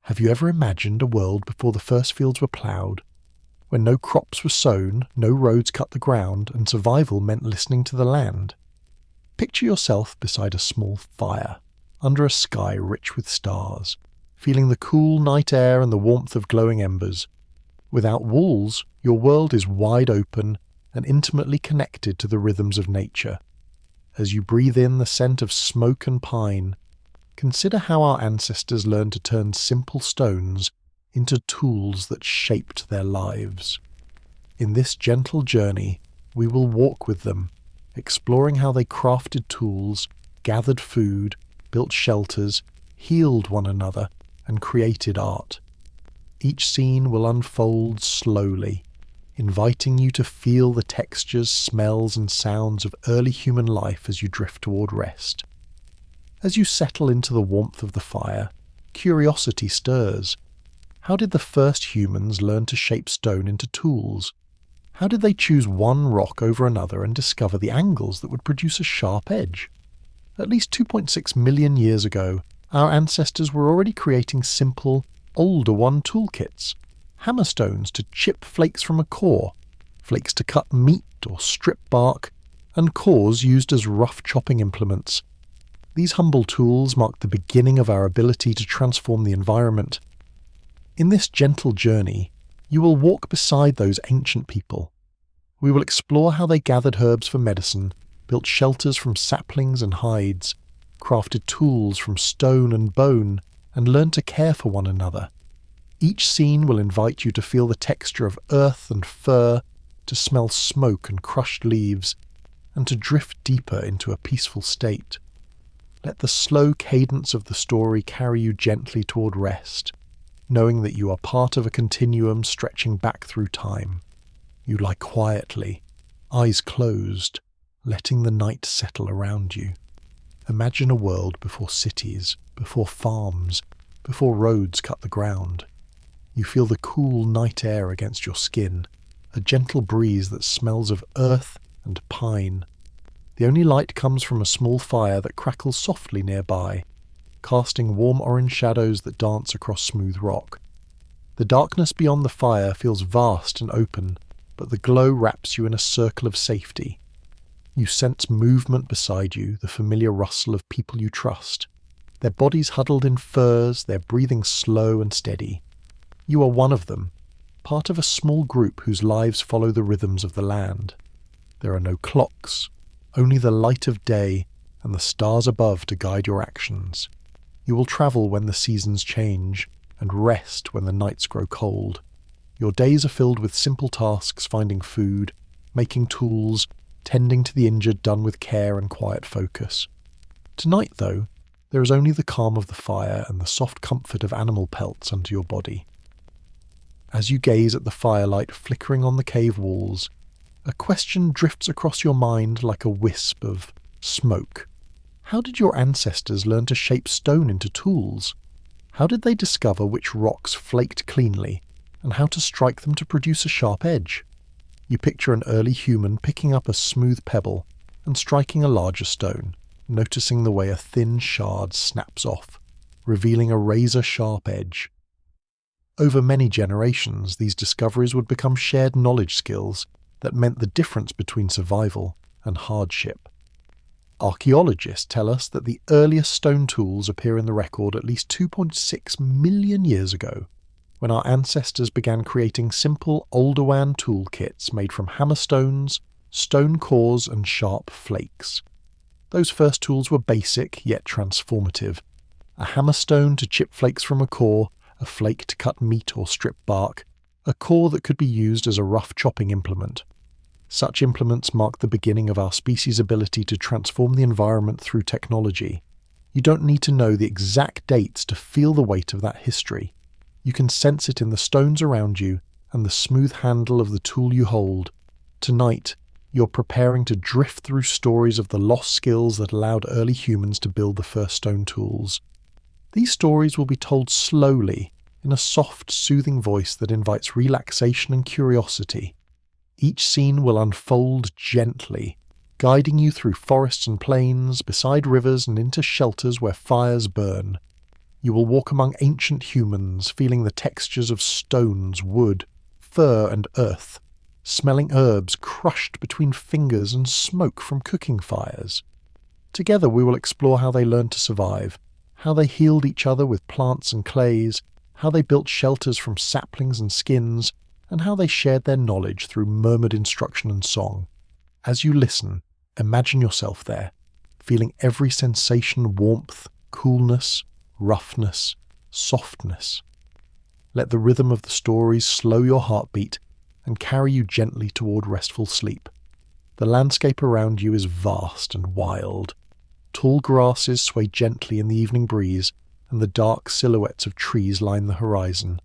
Have you ever imagined a world before the first fields were ploughed, when no crops were sown, no roads cut the ground, and survival meant listening to the land? Picture yourself beside a small fire, under a sky rich with stars, feeling the cool night air and the warmth of glowing embers. Without walls, your world is wide open and intimately connected to the rhythms of nature. As you breathe in the scent of smoke and pine, consider how our ancestors learned to turn simple stones into tools that shaped their lives. In this gentle journey, we will walk with them, exploring how they crafted tools, gathered food, built shelters, healed one another, and created art. Each scene will unfold slowly, inviting you to feel the textures, smells, and sounds of early human life as you drift toward rest. As you settle into the warmth of the fire, curiosity stirs. How did the first humans learn to shape stone into tools? How did they choose one rock over another and discover the angles that would produce a sharp edge? At least 2.6 million years ago, our ancestors were already creating simple, older one toolkits. Hammerstones to chip flakes from a core, flakes to cut meat or strip bark, and cores used as rough chopping implements. These humble tools mark the beginning of our ability to transform the environment. In this gentle journey, you will walk beside those ancient people. We will explore how they gathered herbs for medicine, built shelters from saplings and hides, crafted tools from stone and bone, and learned to care for one another. Each scene will invite you to feel the texture of earth and fur, to smell smoke and crushed leaves, and to drift deeper into a peaceful state. Let the slow cadence of the story carry you gently toward rest, knowing that you are part of a continuum stretching back through time. You lie quietly, eyes closed, letting the night settle around you. Imagine a world before cities, before farms, before roads cut the ground. You feel the cool night air against your skin, a gentle breeze that smells of earth and pine. The only light comes from a small fire that crackles softly nearby, casting warm orange shadows that dance across smooth rock. The darkness beyond the fire feels vast and open, but the glow wraps you in a circle of safety. You sense movement beside you, the familiar rustle of people you trust. Their bodies huddled in furs, their breathing slow and steady. You are one of them, part of a small group whose lives follow the rhythms of the land. There are no clocks, only the light of day and the stars above to guide your actions. You will travel when the seasons change, and rest when the nights grow cold. Your days are filled with simple tasks, finding food, making tools, tending to the injured, done with care and quiet focus. Tonight, though, there is only the calm of the fire and the soft comfort of animal pelts under your body. As you gaze at the firelight flickering on the cave walls, a question drifts across your mind like a wisp of smoke. How did your ancestors learn to shape stone into tools? How did they discover which rocks flaked cleanly, and how to strike them to produce a sharp edge? You picture an early human picking up a smooth pebble and striking a larger stone, noticing the way a thin shard snaps off, revealing a razor-sharp edge. Over many generations, these discoveries would become shared knowledge skills that meant the difference between survival and hardship. Archaeologists tell us that the earliest stone tools appear in the record at least 2.6 million years ago, when our ancestors began creating simple Oldowan toolkits made from hammerstones, stone cores, and sharp flakes. Those first tools were basic yet transformative. A hammerstone to chip flakes from a core, a flake to cut meat or strip bark, a core that could be used as a rough chopping implement. Such implements mark the beginning of our species' ability to transform the environment through technology. You don't need to know the exact dates to feel the weight of that history. You can sense it in the stones around you and the smooth handle of the tool you hold. Tonight, you're preparing to drift through stories of the lost skills that allowed early humans to build the first stone tools. These stories will be told slowly, in a soft, soothing voice that invites relaxation and curiosity. Each scene will unfold gently, guiding you through forests and plains, beside rivers and into shelters where fires burn. You will walk among ancient humans, feeling the textures of stones, wood, fur and earth, smelling herbs crushed between fingers and smoke from cooking fires. Together we will explore how they learned to survive, how they healed each other with plants and clays, how they built shelters from saplings and skins, and how they shared their knowledge through murmured instruction and song. As you listen, imagine yourself there, feeling every sensation: warmth, coolness, roughness, softness. Let the rhythm of the stories slow your heartbeat and carry you gently toward restful sleep. The landscape around you is vast and wild. Tall grasses sway gently in the evening breeze, and the dark silhouettes of trees line the horizon.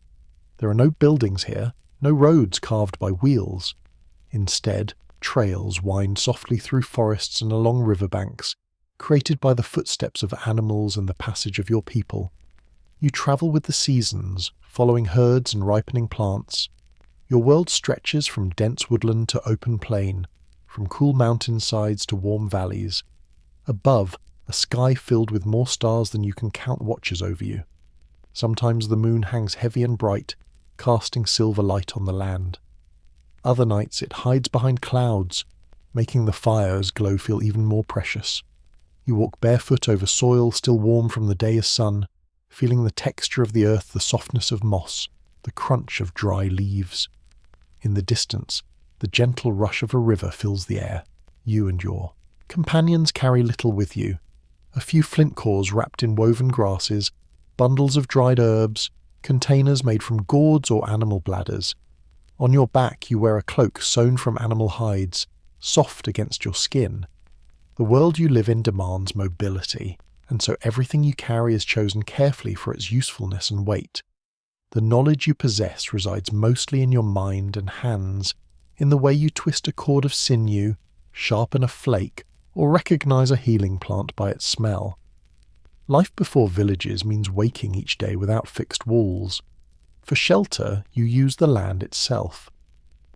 There are no buildings here, no roads carved by wheels. Instead, trails wind softly through forests and along riverbanks, created by the footsteps of animals and the passage of your people. You travel with the seasons, following herds and ripening plants. Your world stretches from dense woodland to open plain, from cool mountainsides to warm valleys. Above, a sky filled with more stars than you can count watches over you. Sometimes the moon hangs heavy and bright, casting silver light on the land. Other nights it hides behind clouds, making the fire's glow feel even more precious. You walk barefoot over soil still warm from the day's sun, feeling the texture of the earth, the softness of moss, the crunch of dry leaves. In the distance, the gentle rush of a river fills the air. You and your companions carry little with you. A few flint cores wrapped in woven grasses, bundles of dried herbs, containers made from gourds or animal bladders. On your back you wear a cloak sewn from animal hides, soft against your skin. The world you live in demands mobility, and so everything you carry is chosen carefully for its usefulness and weight. The knowledge you possess resides mostly in your mind and hands, in the way you twist a cord of sinew, sharpen a flake, or recognize a healing plant by its smell. Life before villages means waking each day without fixed walls. For shelter, you use the land itself.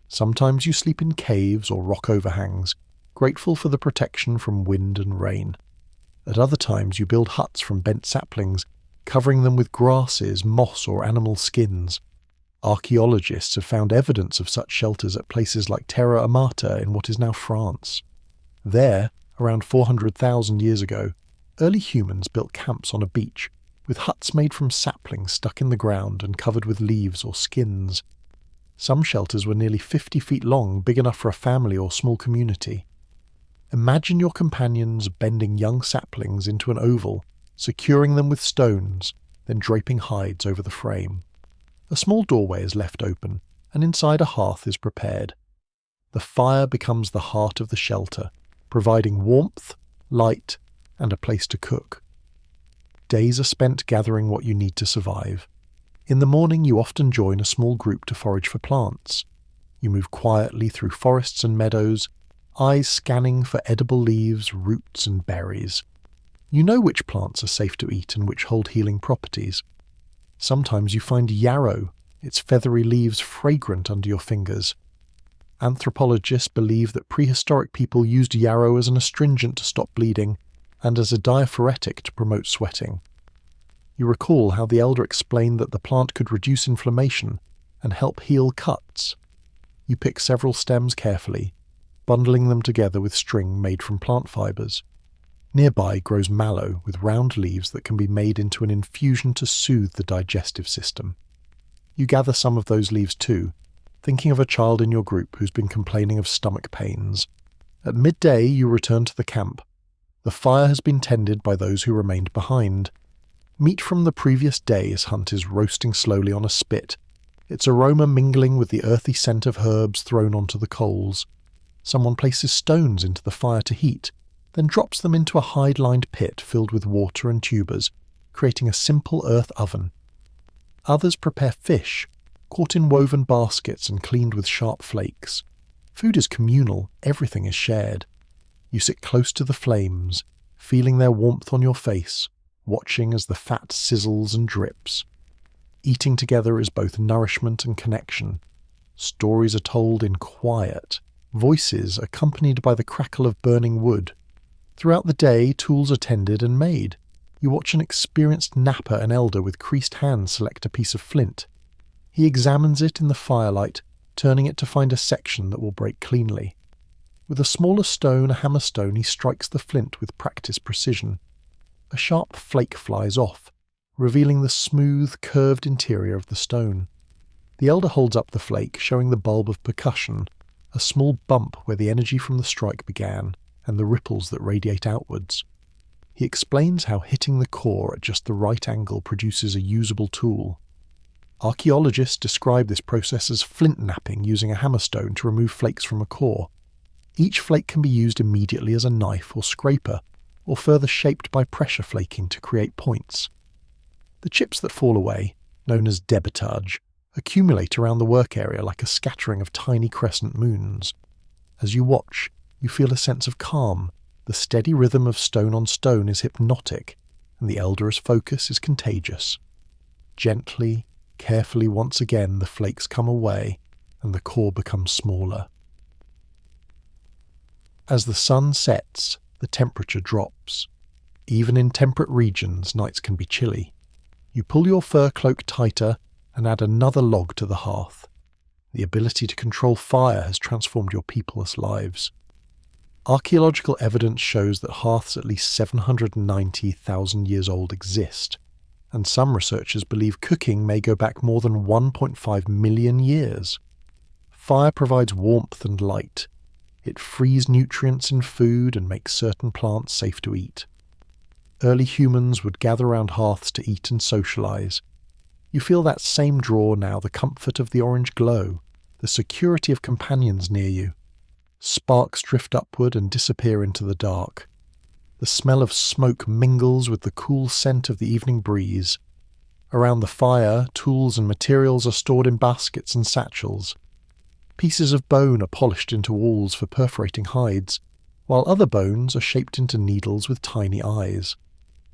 Sometimes you sleep in caves or rock overhangs, grateful for the protection from wind and rain. At other times you build huts from bent saplings, covering them with grasses, moss or animal skins. Archaeologists have found evidence of such shelters at places like Terra Amata in what is now France. There, around 400,000 years ago, early humans built camps on a beach, with huts made from saplings stuck in the ground and covered with leaves or skins. Some shelters were nearly 50 feet long, big enough for a family or small community. Imagine your companions bending young saplings into an oval, securing them with stones, then draping hides over the frame. A small doorway is left open, and inside a hearth is prepared. The fire becomes the heart of the shelter, providing warmth, light, and a place to cook. Days are spent gathering what you need to survive. In the morning you often join a small group to forage for plants. You move quietly through forests and meadows, eyes scanning for edible leaves, roots, and berries. You know which plants are safe to eat and which hold healing properties. Sometimes you find yarrow, its feathery leaves fragrant under your fingers. Anthropologists believe that prehistoric people used yarrow as an astringent to stop bleeding and as a diaphoretic to promote sweating. You recall how the elder explained that the plant could reduce inflammation and help heal cuts. You pick several stems carefully, bundling them together with string made from plant fibers. Nearby grows mallow with round leaves that can be made into an infusion to soothe the digestive system. You gather some of those leaves too, thinking of a child in your group who's been complaining of stomach pains. At midday you return to the camp. The fire has been tended by those who remained behind. Meat from the previous day's hunt is roasting slowly on a spit, its aroma mingling with the earthy scent of herbs thrown onto the coals. Someone places stones into the fire to heat, then drops them into a hide-lined pit filled with water and tubers, creating a simple earth oven. Others prepare fish, caught in woven baskets and cleaned with sharp flakes. Food is communal, everything is shared. You sit close to the flames, feeling their warmth on your face, watching as the fat sizzles and drips. Eating together is both nourishment and connection. Stories are told in quiet, voices accompanied by the crackle of burning wood. Throughout the day, tools are tended and made. You watch an experienced napper and elder with creased hands select a piece of flint. He examines it in the firelight, turning it to find a section that will break cleanly. With a smaller stone, a hammerstone, he strikes the flint with practiced precision. A sharp flake flies off, revealing the smooth, curved interior of the stone. The elder holds up the flake, showing the bulb of percussion, a small bump where the energy from the strike began, and the ripples that radiate outwards. He explains how hitting the core at just the right angle produces a usable tool. Archaeologists describe this process as flint napping, using a hammerstone to remove flakes from a core. Each flake can be used immediately as a knife or scraper, or further shaped by pressure flaking to create points. The chips that fall away, known as debitage, accumulate around the work area like a scattering of tiny crescent moons. As you watch, you feel a sense of calm. The steady rhythm of stone on stone is hypnotic, and the elder's focus is contagious. Gently, carefully once again the flakes come away, and the core becomes smaller. As the sun sets, the temperature drops. Even in temperate regions, nights can be chilly. You pull your fur cloak tighter and add another log to the hearth. The ability to control fire has transformed your peopleless lives. Archaeological evidence shows that hearths at least 790,000 years old exist, and some researchers believe cooking may go back more than 1.5 million years. Fire provides warmth and light. It frees nutrients in food and makes certain plants safe to eat. Early humans would gather around hearths to eat and socialize. You feel that same draw now, the comfort of the orange glow, the security of companions near you. Sparks drift upward and disappear into the dark. The smell of smoke mingles with the cool scent of the evening breeze. Around the fire, tools and materials are stored in baskets and satchels. Pieces of bone are polished into walls for perforating hides, while other bones are shaped into needles with tiny eyes.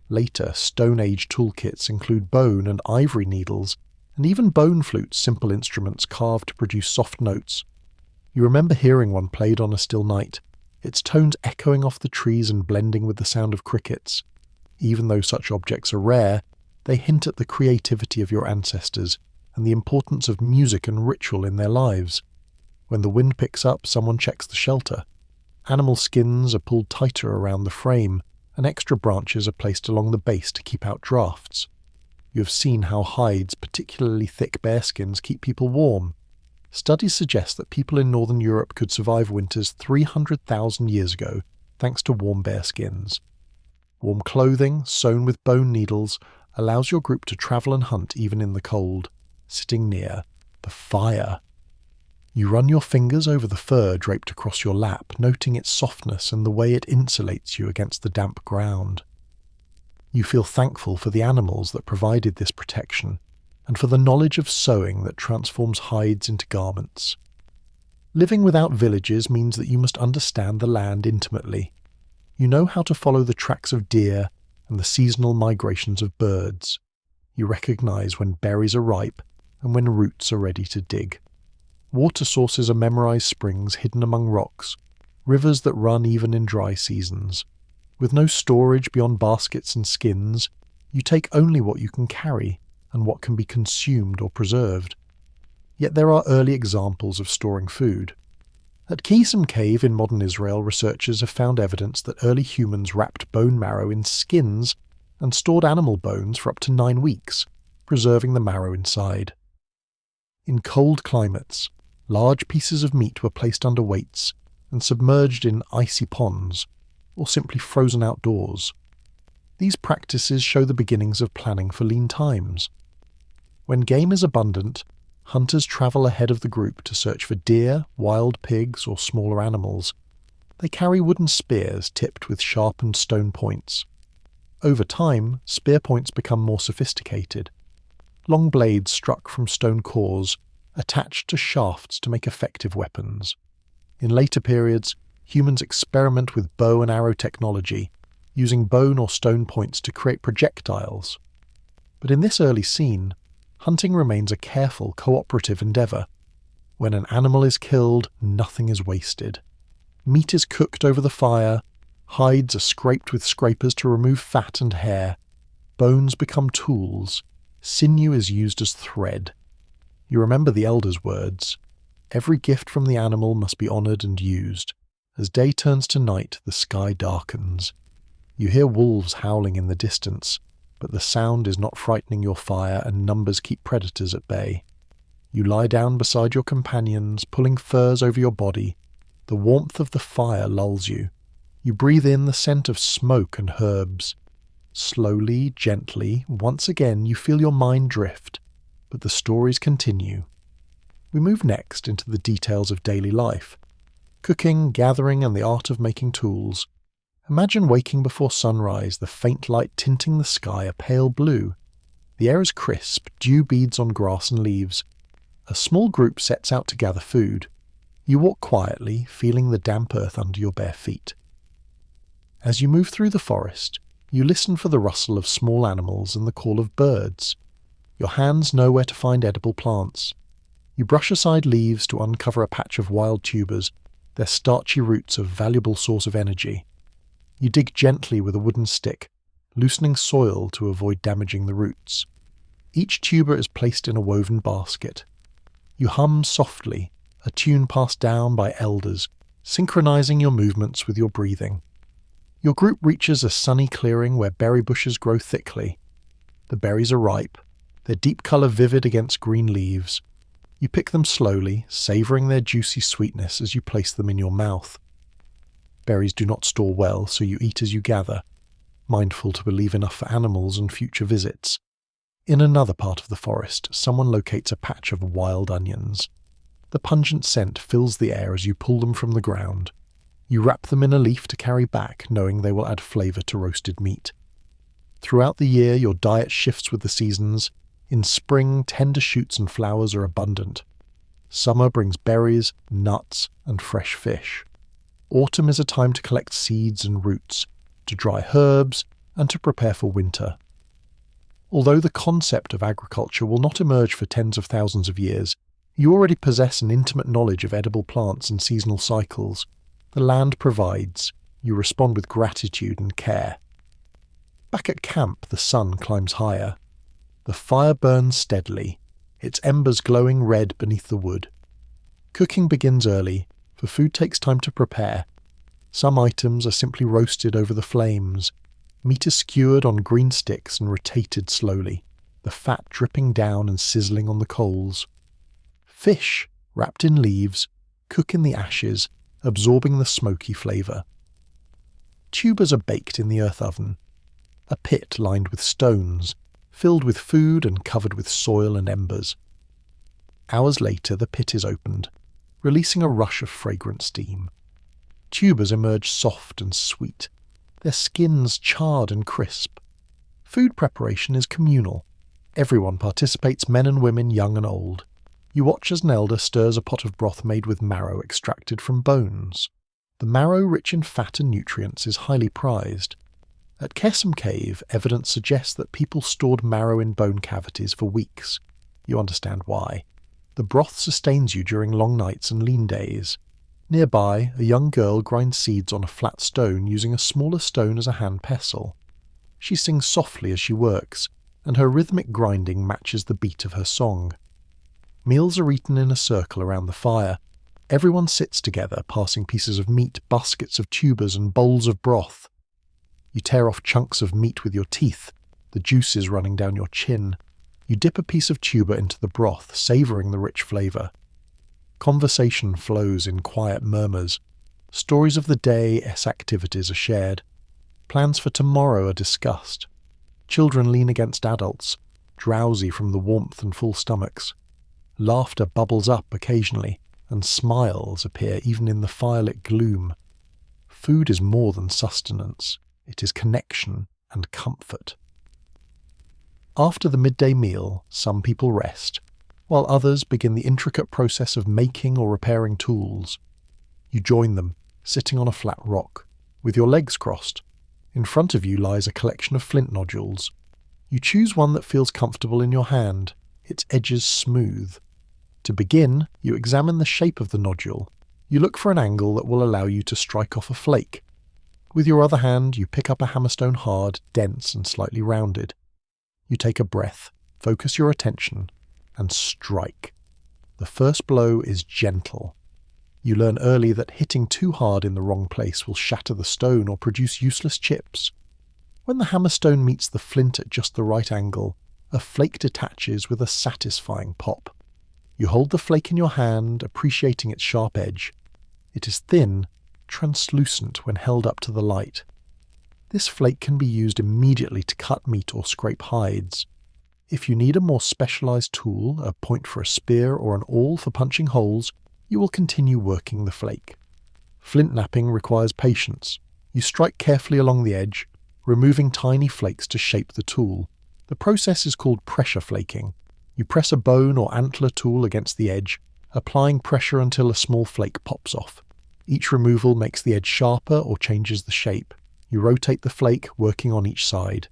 Later, Stone Age toolkits include bone and ivory needles, and even bone flutes, simple instruments carved to produce soft notes. You remember hearing one played on a still night, its tones echoing off the trees and blending with the sound of crickets. Even though such objects are rare, they hint at the creativity of your ancestors and the importance of music and ritual in their lives. When the wind picks up, someone checks the shelter. Animal skins are pulled tighter around the frame, and extra branches are placed along the base to keep out drafts. You have seen how hides, particularly thick bearskins, keep people warm. Studies suggest that people in northern Europe could survive winters 300,000 years ago thanks to warm bear skins. Warm clothing, sewn with bone needles, allows your group to travel and hunt even in the cold, sitting near the fire. You run your fingers over the fur draped across your lap, noting its softness and the way it insulates you against the damp ground. You feel thankful for the animals that provided this protection, and for the knowledge of sewing that transforms hides into garments. Living without villages means that you must understand the land intimately. You know how to follow the tracks of deer and the seasonal migrations of birds. You recognize when berries are ripe and when roots are ready to dig. Water sources are memorized springs hidden among rocks, rivers that run even in dry seasons. With no storage beyond baskets and skins, you take only what you can carry and what can be consumed or preserved. Yet there are early examples of storing food. At Kisum Cave in modern Israel, researchers have found evidence that early humans wrapped bone marrow in skins and stored animal bones for up to 9 weeks, preserving the marrow inside. In cold climates, large pieces of meat were placed under weights and submerged in icy ponds, or simply frozen outdoors. These practices show the beginnings of planning for lean times. When game is abundant, hunters travel ahead of the group to search for deer, wild pigs, or smaller animals. They carry wooden spears tipped with sharpened stone points. Over time, spear points become more sophisticated. Long blades struck from stone cores, attached to shafts to make effective weapons. In later periods, humans experiment with bow and arrow technology, using bone or stone points to create projectiles. But in this early scene, hunting remains a careful, cooperative endeavour. When an animal is killed, nothing is wasted. Meat is cooked over the fire, hides are scraped with scrapers to remove fat and hair, Bones become tools. Sinew is used as thread. You remember the elders' words. Every gift from the animal must be honoured and used. As day turns to night, the sky darkens. You hear wolves howling in the distance, but the sound is not frightening your fire, and numbers keep predators at bay. You lie down beside your companions, pulling furs over your body. The warmth of the fire lulls you. You breathe in the scent of smoke and herbs. Slowly, gently, once again you feel your mind drift, but the stories continue. We move next into the details of daily life. Cooking, gathering, and the art of making tools. Imagine waking before sunrise, the faint light tinting the sky a pale blue. The air is crisp, dew beads on grass and leaves. A small group sets out to gather food. You walk quietly, feeling the damp earth under your bare feet. As you move through the forest, you listen for the rustle of small animals and the call of birds. Your hands know where to find edible plants. You brush aside leaves to uncover a patch of wild tubers, their starchy roots a valuable source of energy. You dig gently with a wooden stick, loosening soil to avoid damaging the roots. Each tuber is placed in a woven basket. You hum softly, a tune passed down by elders, synchronizing your movements with your breathing. Your group reaches a sunny clearing where berry bushes grow thickly. The berries are ripe, their deep colour vivid against green leaves. You pick them slowly, savouring their juicy sweetness as you place them in your mouth. Berries do not store well, so you eat as you gather, mindful to leave enough for animals and future visits. In another part of the forest, someone locates a patch of wild onions. The pungent scent fills the air as you pull them from the ground. You wrap them in a leaf to carry back, knowing they will add flavour to roasted meat. Throughout the year, your diet shifts with the seasons. In spring, tender shoots and flowers are abundant. Summer brings berries, nuts, and fresh fish. Autumn is a time to collect seeds and roots, to dry herbs, and to prepare for winter. Although the concept of agriculture will not emerge for tens of thousands of years, you already possess an intimate knowledge of edible plants and seasonal cycles. The land provides. You respond with gratitude and care. Back at camp, the sun climbs higher. The fire burns steadily, its embers glowing red beneath the wood. Cooking begins early, for food takes time to prepare. Some items are simply roasted over the flames. Meat is skewered on green sticks and rotated slowly, the fat dripping down and sizzling on the coals. Fish, wrapped in leaves, cook in the ashes, absorbing the smoky flavour. Tubers are baked in the earth oven. A pit lined with stones, filled with food and covered with soil and embers. Hours later, the pit is opened, releasing a rush of fragrant steam. Tubers emerge soft and sweet, their skins charred and crisp. Food preparation is communal. Everyone participates, men and women, young and old. You watch as an elder stirs a pot of broth made with marrow extracted from bones. The marrow, rich in fat and nutrients, is highly prized. At Kesem Cave, evidence suggests that people stored marrow in bone cavities for weeks. You understand why. The broth sustains you during long nights and lean days. Nearby, a young girl grinds seeds on a flat stone using a smaller stone as a hand pestle. She sings softly as she works, and her rhythmic grinding matches the beat of her song. Meals are eaten in a circle around the fire. Everyone sits together, passing pieces of meat, baskets of tubers, and bowls of broth. You tear off chunks of meat with your teeth, the juices running down your chin. You dip a piece of tuber into the broth, savouring the rich flavour. Conversation flows in quiet murmurs. Stories of the day's activities are shared. Plans for tomorrow are discussed. Children lean against adults, drowsy from the warmth and full stomachs. Laughter bubbles up occasionally, and smiles appear even in the firelit gloom. Food is more than sustenance. It is connection and comfort. After the midday meal, some people rest, while others begin the intricate process of making or repairing tools. You join them, sitting on a flat rock, with your legs crossed. In front of you lies a collection of flint nodules. You choose one that feels comfortable in your hand, its edges smooth. To begin, you examine the shape of the nodule. You look for an angle that will allow you to strike off a flake. With your other hand, you pick up a hammerstone hard, dense, and slightly rounded. You take a breath, focus your attention, and strike. The first blow is gentle. You learn early that hitting too hard in the wrong place will shatter the stone or produce useless chips. When the hammerstone meets the flint at just the right angle, a flake detaches with a satisfying pop. You hold the flake in your hand, appreciating its sharp edge. It is thin, translucent when held up to the light. This flake can be used immediately to cut meat or scrape hides. If you need a more specialized tool, a point for a spear or an awl for punching holes, you will continue working the flake. Flint knapping requires patience. You strike carefully along the edge, removing tiny flakes to shape the tool. The process is called pressure flaking. You press a bone or antler tool against the edge, applying pressure until a small flake pops off. Each removal makes the edge sharper or changes the shape. You rotate the flake, working on each side.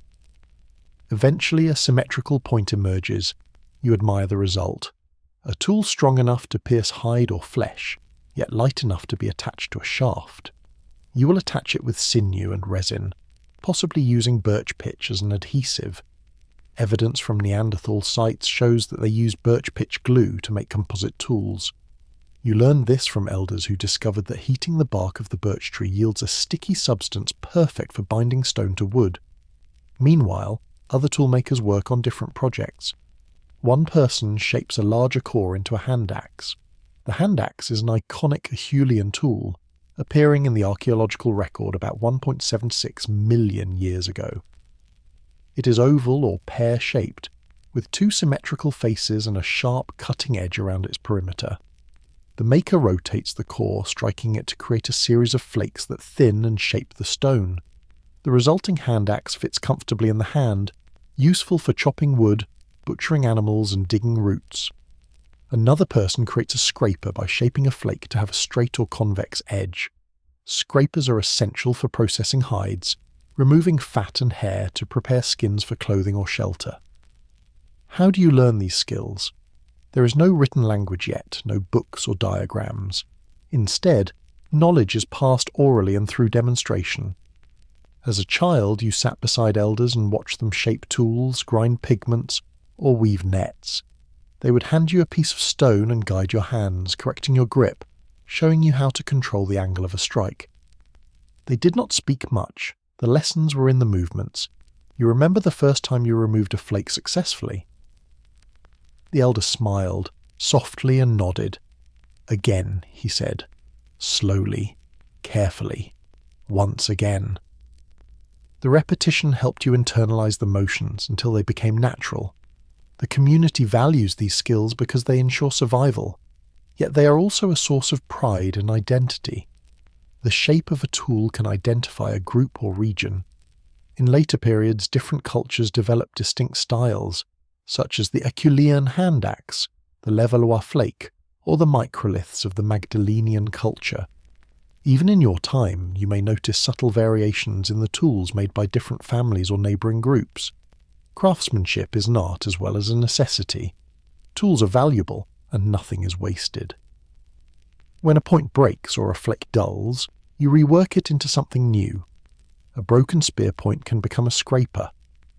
Eventually, a symmetrical point emerges. You admire the result. A tool strong enough to pierce hide or flesh, yet light enough to be attached to a shaft. You will attach it with sinew and resin, possibly using birch pitch as an adhesive. Evidence from Neanderthal sites shows that they used birch pitch glue to make composite tools. You learned this from elders who discovered that heating the bark of the birch tree yields a sticky substance perfect for binding stone to wood. Meanwhile, other toolmakers work on different projects. One person shapes a larger core into a hand axe. The hand axe is an iconic Acheulean tool, appearing in the archaeological record about 1.76 million years ago. It is oval or pear-shaped, with two symmetrical faces and a sharp cutting edge around its perimeter. The maker rotates the core, striking it to create a series of flakes that thin and shape the stone. The resulting hand axe fits comfortably in the hand, useful for chopping wood, butchering animals and digging roots. Another person creates a scraper by shaping a flake to have a straight or convex edge. Scrapers are essential for processing hides, removing fat and hair to prepare skins for clothing or shelter. How do you learn these skills? There is no written language yet, no books or diagrams. Instead, knowledge is passed orally and through demonstration. As a child, you sat beside elders and watched them shape tools, grind pigments, or weave nets. They would hand you a piece of stone and guide your hands, correcting your grip, showing you how to control the angle of a strike. They did not speak much. The lessons were in the movements. You remember the first time you removed a flake successfully? The elder smiled, softly, and nodded. Again, he said, slowly, carefully, once again. The repetition helped you internalize the motions until they became natural. The community values these skills because they ensure survival, yet they are also a source of pride and identity. The shape of a tool can identify a group or region. In later periods, different cultures developed distinct styles, such as the Acheulean hand axe, the Levallois flake, or the microliths of the Magdalenian culture. Even in your time, you may notice subtle variations in the tools made by different families or neighbouring groups. Craftsmanship is an art as well as a necessity. Tools are valuable, and nothing is wasted. When a point breaks or a flake dulls, you rework it into something new. A broken spear point can become a scraper.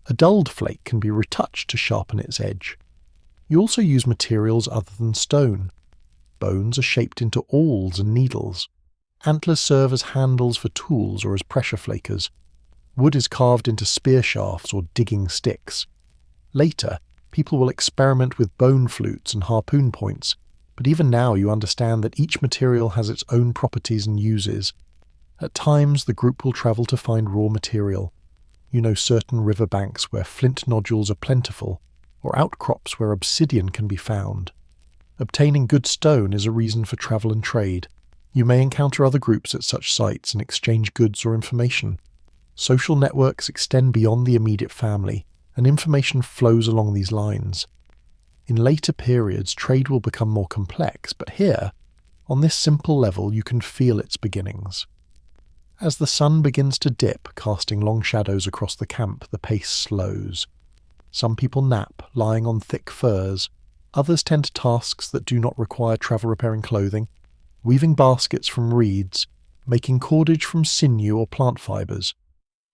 A dulled flake can be retouched to sharpen its edge. You also use materials other than stone. Bones are shaped into awls and needles. Antlers serve as handles for tools or as pressure flakers. Wood is carved into spear shafts or digging sticks. Later, people will experiment with bone flutes and harpoon points, but even now you understand that each material has its own properties and uses. At times, the group will travel to find raw material. You know certain riverbanks where flint nodules are plentiful, or outcrops where obsidian can be found. Obtaining good stone is a reason for travel and trade. You may encounter other groups at such sites and exchange goods or information. Social networks extend beyond the immediate family, and information flows along these lines. In later periods, trade will become more complex, but here, on this simple level, you can feel its beginnings. As the sun begins to dip, casting long shadows across the camp, the pace slows. Some people nap, lying on thick furs. Others tend to tasks that do not require travel-repairing clothing, weaving baskets from reeds, making cordage from sinew or plant fibres.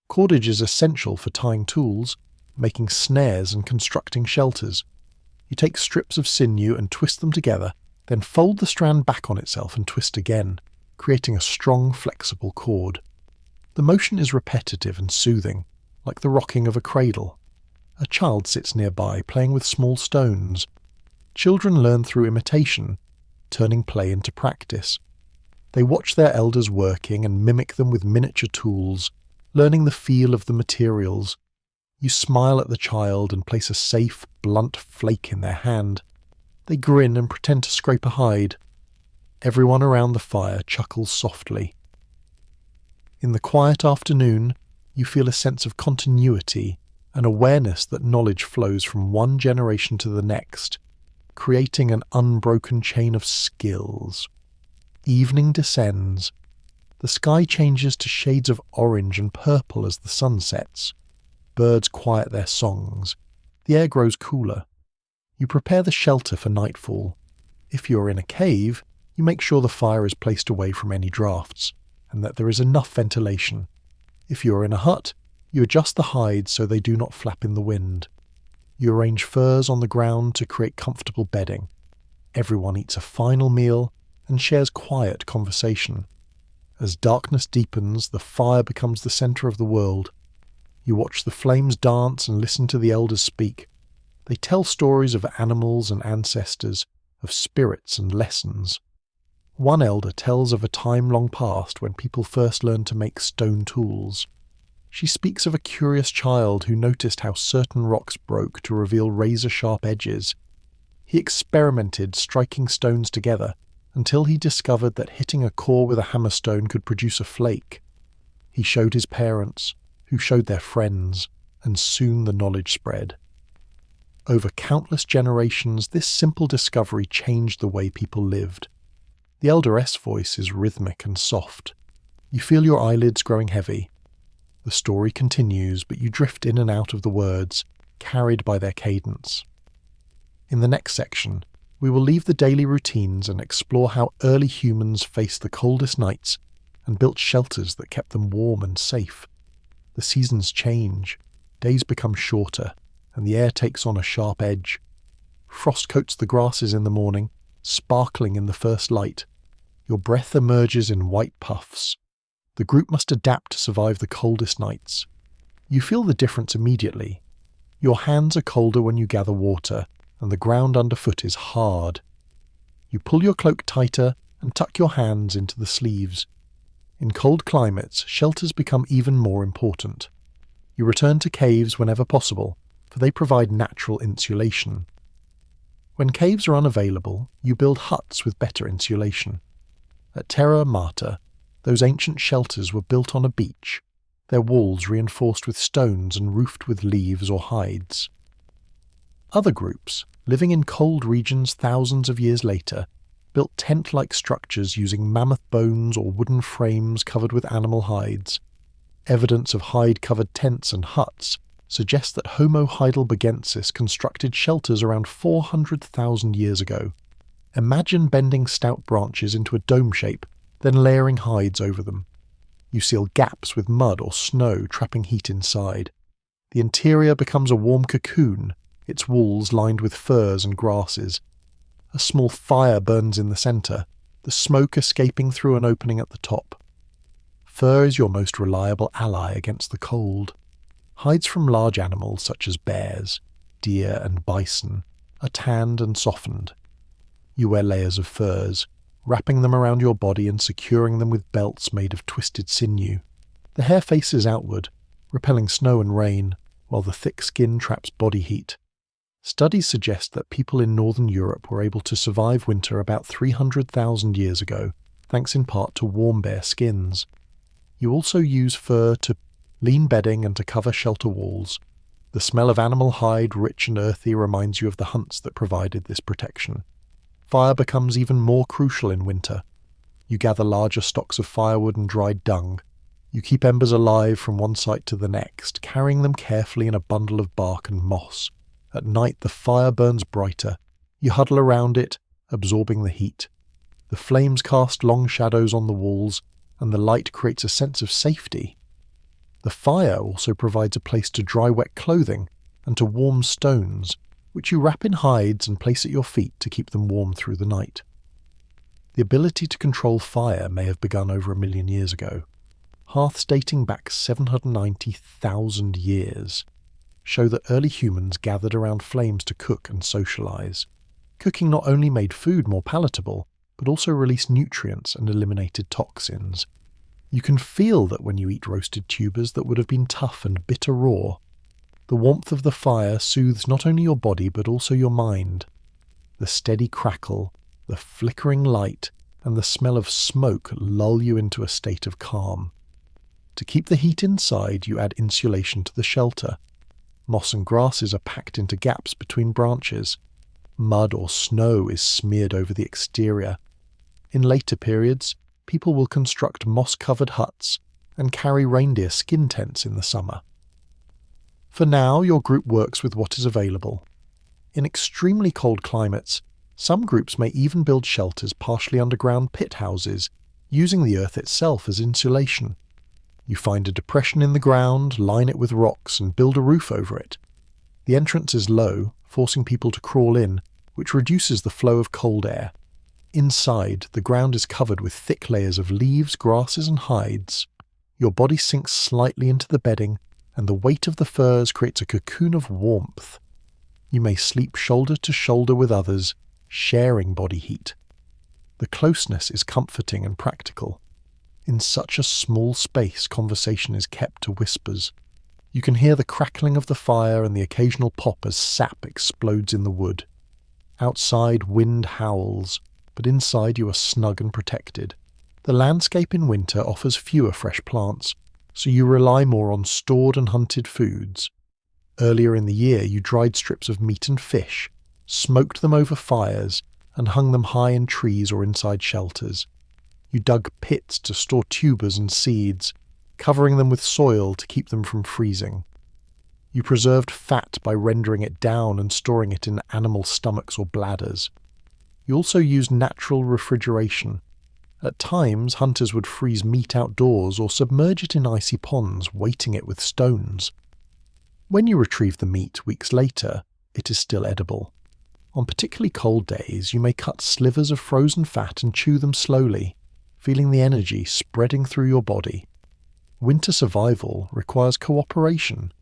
Cordage is essential for tying tools, making snares and constructing shelters. You take strips of sinew and twist them together, then fold the strand back on itself and twist again, creating a strong, flexible cord. The motion is repetitive and soothing, like the rocking of a cradle. A child sits nearby, playing with small stones. Children learn through imitation, turning play into practice. They watch their elders working and mimic them with miniature tools, learning the feel of the materials. You smile at the child and place a safe, blunt flake in their hand. They grin and pretend to scrape a hide. Everyone around the fire chuckles softly. In the quiet afternoon, you feel a sense of continuity, an awareness that knowledge flows from one generation to the next, creating an unbroken chain of skills. Evening descends. The sky changes to shades of orange and purple as the sun sets. Birds quiet their songs. The air grows cooler. You prepare the shelter for nightfall. If you're in a cave, you make sure the fire is placed away from any drafts, and that there is enough ventilation. If you're in a hut, you adjust the hides so they do not flap in the wind. You arrange furs on the ground to create comfortable bedding. Everyone eats a final meal and shares quiet conversation. As darkness deepens, the fire becomes the centre of the world. You watch the flames dance and listen to the elders speak. They tell stories of animals and ancestors, of spirits and lessons. One elder tells of a time long past when people first learned to make stone tools. She speaks of a curious child who noticed how certain rocks broke to reveal razor-sharp edges. He experimented striking stones together until he discovered that hitting a core with a hammerstone could produce a flake. He showed his parents, who showed their friends, and soon the knowledge spread. Over countless generations, this simple discovery changed the way people lived. The elderess voice is rhythmic and soft. You feel your eyelids growing heavy. The story continues, but you drift in and out of the words, carried by their cadence. In the next section, we will leave the daily routines and explore how early humans faced the coldest nights and built shelters that kept them warm and safe. The seasons change, days become shorter, and the air takes on a sharp edge. Frost coats the grasses in the morning, sparkling in the first light. Your breath emerges in white puffs. The group must adapt to survive the coldest nights. You feel the difference immediately. Your hands are colder when you gather water, and the ground underfoot is hard. You pull your cloak tighter and tuck your hands into the sleeves. In cold climates, shelters become even more important. You return to caves whenever possible, for they provide natural insulation. When caves are unavailable, you build huts with better insulation. At Terra Mater, those ancient shelters were built on a beach, their walls reinforced with stones and roofed with leaves or hides. Other groups, living in cold regions thousands of years later, built tent-like structures using mammoth bones or wooden frames covered with animal hides. Evidence of hide-covered tents and huts suggests that Homo heidelbergensis constructed shelters around 400,000 years ago. Imagine bending stout branches into a dome shape, then layering hides over them. You seal gaps with mud or snow, trapping heat inside. The interior becomes a warm cocoon, its walls lined with furs and grasses. A small fire burns in the centre, the smoke escaping through an opening at the top. Fur is your most reliable ally against the cold. Hides from large animals such as bears, deer and bison are tanned and softened. You wear layers of furs, wrapping them around your body and securing them with belts made of twisted sinew. The hair faces outward, repelling snow and rain, while the thick skin traps body heat. Studies suggest that people in northern Europe were able to survive winter about 300,000 years ago, thanks in part to warm bear skins. You also use fur to lean bedding and to cover shelter walls. The smell of animal hide, rich and earthy, reminds you of the hunts that provided this protection. Fire becomes even more crucial in winter. You gather larger stocks of firewood and dried dung. You keep embers alive from one site to the next, carrying them carefully in a bundle of bark and moss. At night the fire burns brighter. You huddle around it, absorbing the heat. The flames cast long shadows on the walls, and the light creates a sense of safety. The fire also provides a place to dry wet clothing, and to warm stones, which you wrap in hides and place at your feet to keep them warm through the night. The ability to control fire may have begun over 1 million years ago. Hearths dating back 790,000 years show that early humans gathered around flames to cook and socialize. Cooking not only made food more palatable, but also released nutrients and eliminated toxins. You can feel that when you eat roasted tubers that would have been tough and bitter raw. The warmth of the fire soothes not only your body but also your mind. The steady crackle, the flickering light, and the smell of smoke lull you into a state of calm. To keep the heat inside, you add insulation to the shelter. Moss and grasses are packed into gaps between branches. Mud or snow is smeared over the exterior. In later periods, people will construct moss-covered huts and carry reindeer skin tents in the summer. For now, your group works with what is available. In extremely cold climates, some groups may even build shelters partially underground pit houses, using the earth itself as insulation. You find a depression in the ground, line it with rocks, and build a roof over it. The entrance is low, forcing people to crawl in, which reduces the flow of cold air. Inside, the ground is covered with thick layers of leaves, grasses, and hides. Your body sinks slightly into the bedding, and the weight of the furs creates a cocoon of warmth. You may sleep shoulder to shoulder with others, sharing body heat. The closeness is comforting and practical. In such a small space, conversation is kept to whispers. You can hear the crackling of the fire and the occasional pop as sap explodes in the wood. Outside, wind howls, but inside you are snug and protected. The landscape in winter offers fewer fresh plants, so you rely more on stored and hunted foods. Earlier in the year, you dried strips of meat and fish, smoked them over fires, and hung them high in trees or inside shelters. You dug pits to store tubers and seeds, covering them with soil to keep them from freezing. You preserved fat by rendering it down and storing it in animal stomachs or bladders. You also used natural refrigeration. At times, hunters would freeze meat outdoors or submerge it in icy ponds, weighting it with stones. When you retrieve the meat weeks later, it is still edible. On particularly cold days, you may cut slivers of frozen fat and chew them slowly, feeling the energy spreading through your body. Winter survival requires cooperation.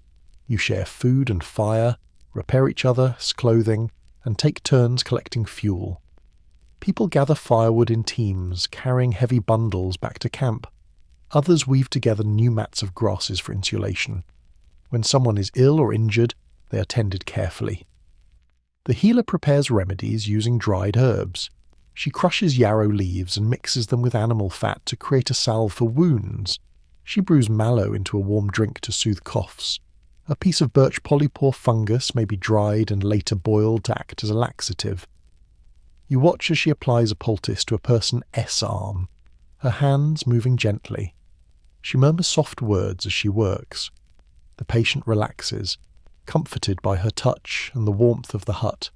You share food and fire, repair each other's clothing, and take turns collecting fuel. People gather firewood in teams, carrying heavy bundles back to camp. Others weave together new mats of grasses for insulation. When someone is ill or injured, they are tended carefully. The healer prepares remedies using dried herbs. She crushes yarrow leaves and mixes them with animal fat to create a salve for wounds. She brews mallow into a warm drink to soothe coughs. A piece of birch polypore fungus may be dried and later boiled to act as a laxative. You watch as she applies a poultice to a person's S-arm, her hands moving gently. She murmurs soft words as she works. The patient relaxes, comforted by her touch and the warmth of the hut.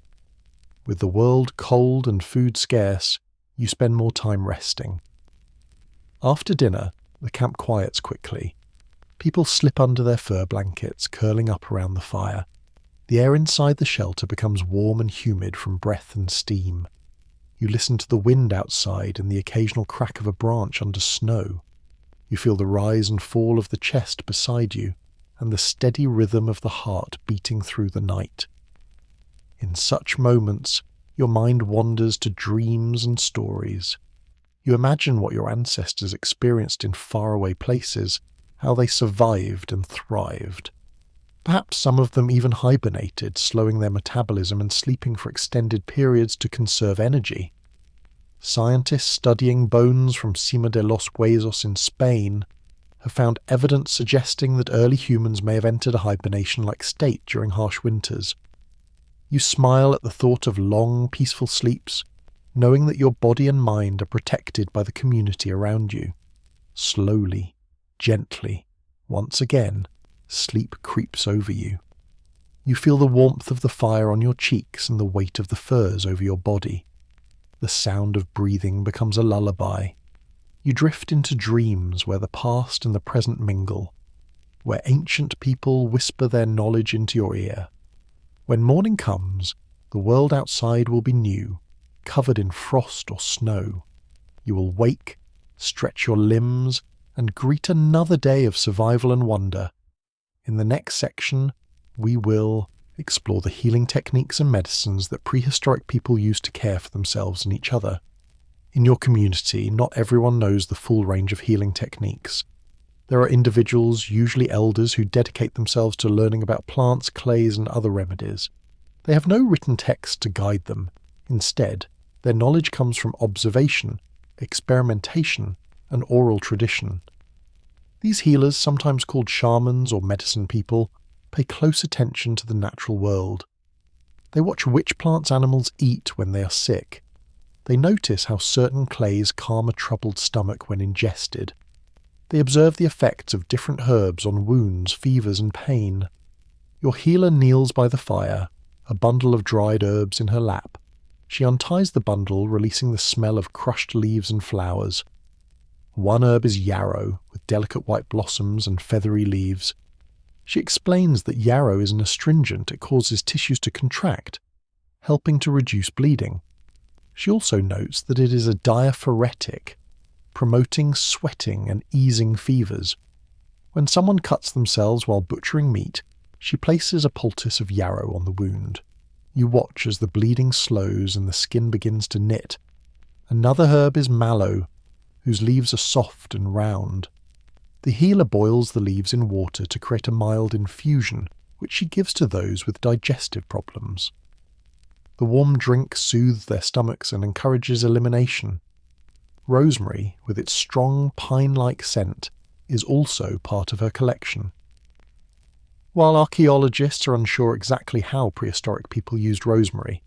With the world cold and food scarce, you spend more time resting. After dinner, the camp quiets quickly. People slip under their fur blankets, curling up around the fire. The air inside the shelter becomes warm and humid from breath and steam. You listen to the wind outside and the occasional crack of a branch under snow. You feel the rise and fall of the chest beside you, and the steady rhythm of the heart beating through the night. In such moments, your mind wanders to dreams and stories. You imagine what your ancestors experienced in faraway places, how they survived and thrived. Perhaps some of them even hibernated, slowing their metabolism and sleeping for extended periods to conserve energy. Scientists studying bones from Cima de los Huesos in Spain have found evidence suggesting that early humans may have entered a hibernation-like state during harsh winters. You smile at the thought of long, peaceful sleeps, knowing that your body and mind are protected by the community around you. Slowly, gently, once again, sleep creeps over you. You feel the warmth of the fire on your cheeks and the weight of the furs over your body. The sound of breathing becomes a lullaby. You drift into dreams where the past and the present mingle, where ancient people whisper their knowledge into your ear. When morning comes, the world outside will be new, covered in frost or snow. You will wake, stretch your limbs, and greet another day of survival and wonder. In the next section, we will explore the healing techniques and medicines that prehistoric people used to care for themselves and each other. In your community, not everyone knows the full range of healing techniques. There are individuals, usually elders, who dedicate themselves to learning about plants, clays, and other remedies. They have no written text to guide them. Instead, their knowledge comes from observation, experimentation, and oral tradition. These healers, sometimes called shamans or medicine people, pay close attention to the natural world. They watch which plants animals eat when they are sick. They notice how certain clays calm a troubled stomach when ingested. They observe the effects of different herbs on wounds, fevers, and pain. Your healer kneels by the fire, a bundle of dried herbs in her lap. She unties the bundle, releasing the smell of crushed leaves and flowers. One herb is yarrow, with delicate white blossoms and feathery leaves. She explains that yarrow is an astringent. It causes tissues to contract, helping to reduce bleeding. She also notes that it is a diaphoretic, promoting sweating and easing fevers. When someone cuts themselves while butchering meat, she places a poultice of yarrow on the wound. You watch as the bleeding slows and the skin begins to knit. Another herb is mallow, whose leaves are soft and round. The healer boils the leaves in water to create a mild infusion, which she gives to those with digestive problems. The warm drink soothes their stomachs and encourages elimination. Rosemary, with its strong pine-like scent, is also part of her collection. While archaeologists are unsure exactly how prehistoric people used rosemary,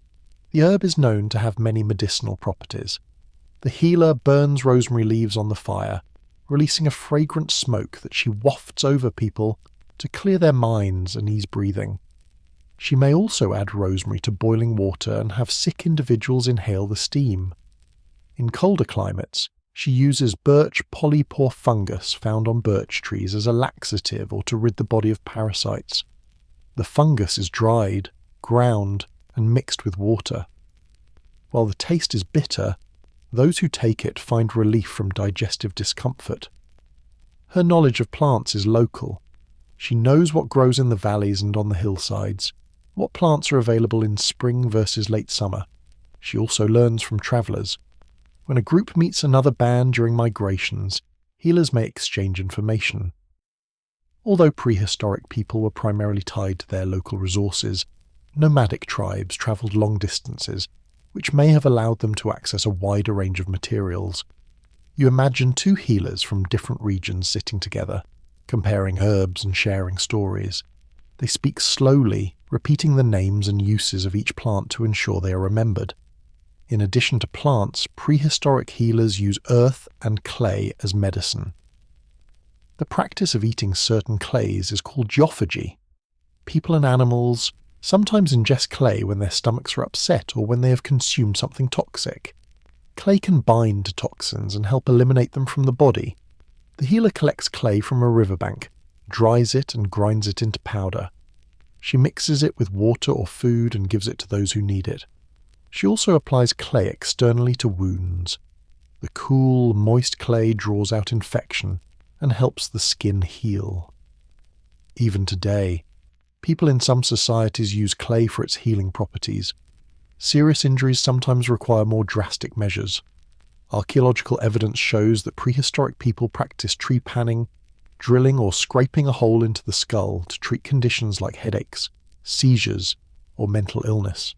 the herb is known to have many medicinal properties. The healer burns rosemary leaves on the fire, releasing a fragrant smoke that she wafts over people to clear their minds and ease breathing. She may also add rosemary to boiling water and have sick individuals inhale the steam. In colder climates, she uses birch polypore fungus found on birch trees as a laxative or to rid the body of parasites. The fungus is dried, ground, and mixed with water. While the taste is bitter, those who take it find relief from digestive discomfort. Her knowledge of plants is local. She knows what grows in the valleys and on the hillsides, what plants are available in spring versus late summer. She also learns from travellers. When a group meets another band during migrations, healers may exchange information. Although prehistoric people were primarily tied to their local resources, nomadic tribes travelled long distances, which may have allowed them to access a wider range of materials. You imagine two healers from different regions sitting together, comparing herbs and sharing stories. They speak slowly, repeating the names and uses of each plant to ensure they are remembered. In addition to plants, prehistoric healers use earth and clay as medicine. The practice of eating certain clays is called geophagy. People and animals sometimes ingest clay when their stomachs are upset or when they have consumed something toxic. Clay can bind to toxins and help eliminate them from the body. The healer collects clay from a riverbank, dries it and grinds it into powder. She mixes it with water or food and gives it to those who need it. She also applies clay externally to wounds. The cool, moist clay draws out infection and helps the skin heal. Even today, people in some societies use clay for its healing properties. Serious injuries sometimes require more drastic measures. Archaeological evidence shows that prehistoric people practiced tree panning, drilling or scraping a hole into the skull to treat conditions like headaches, seizures, or mental illness.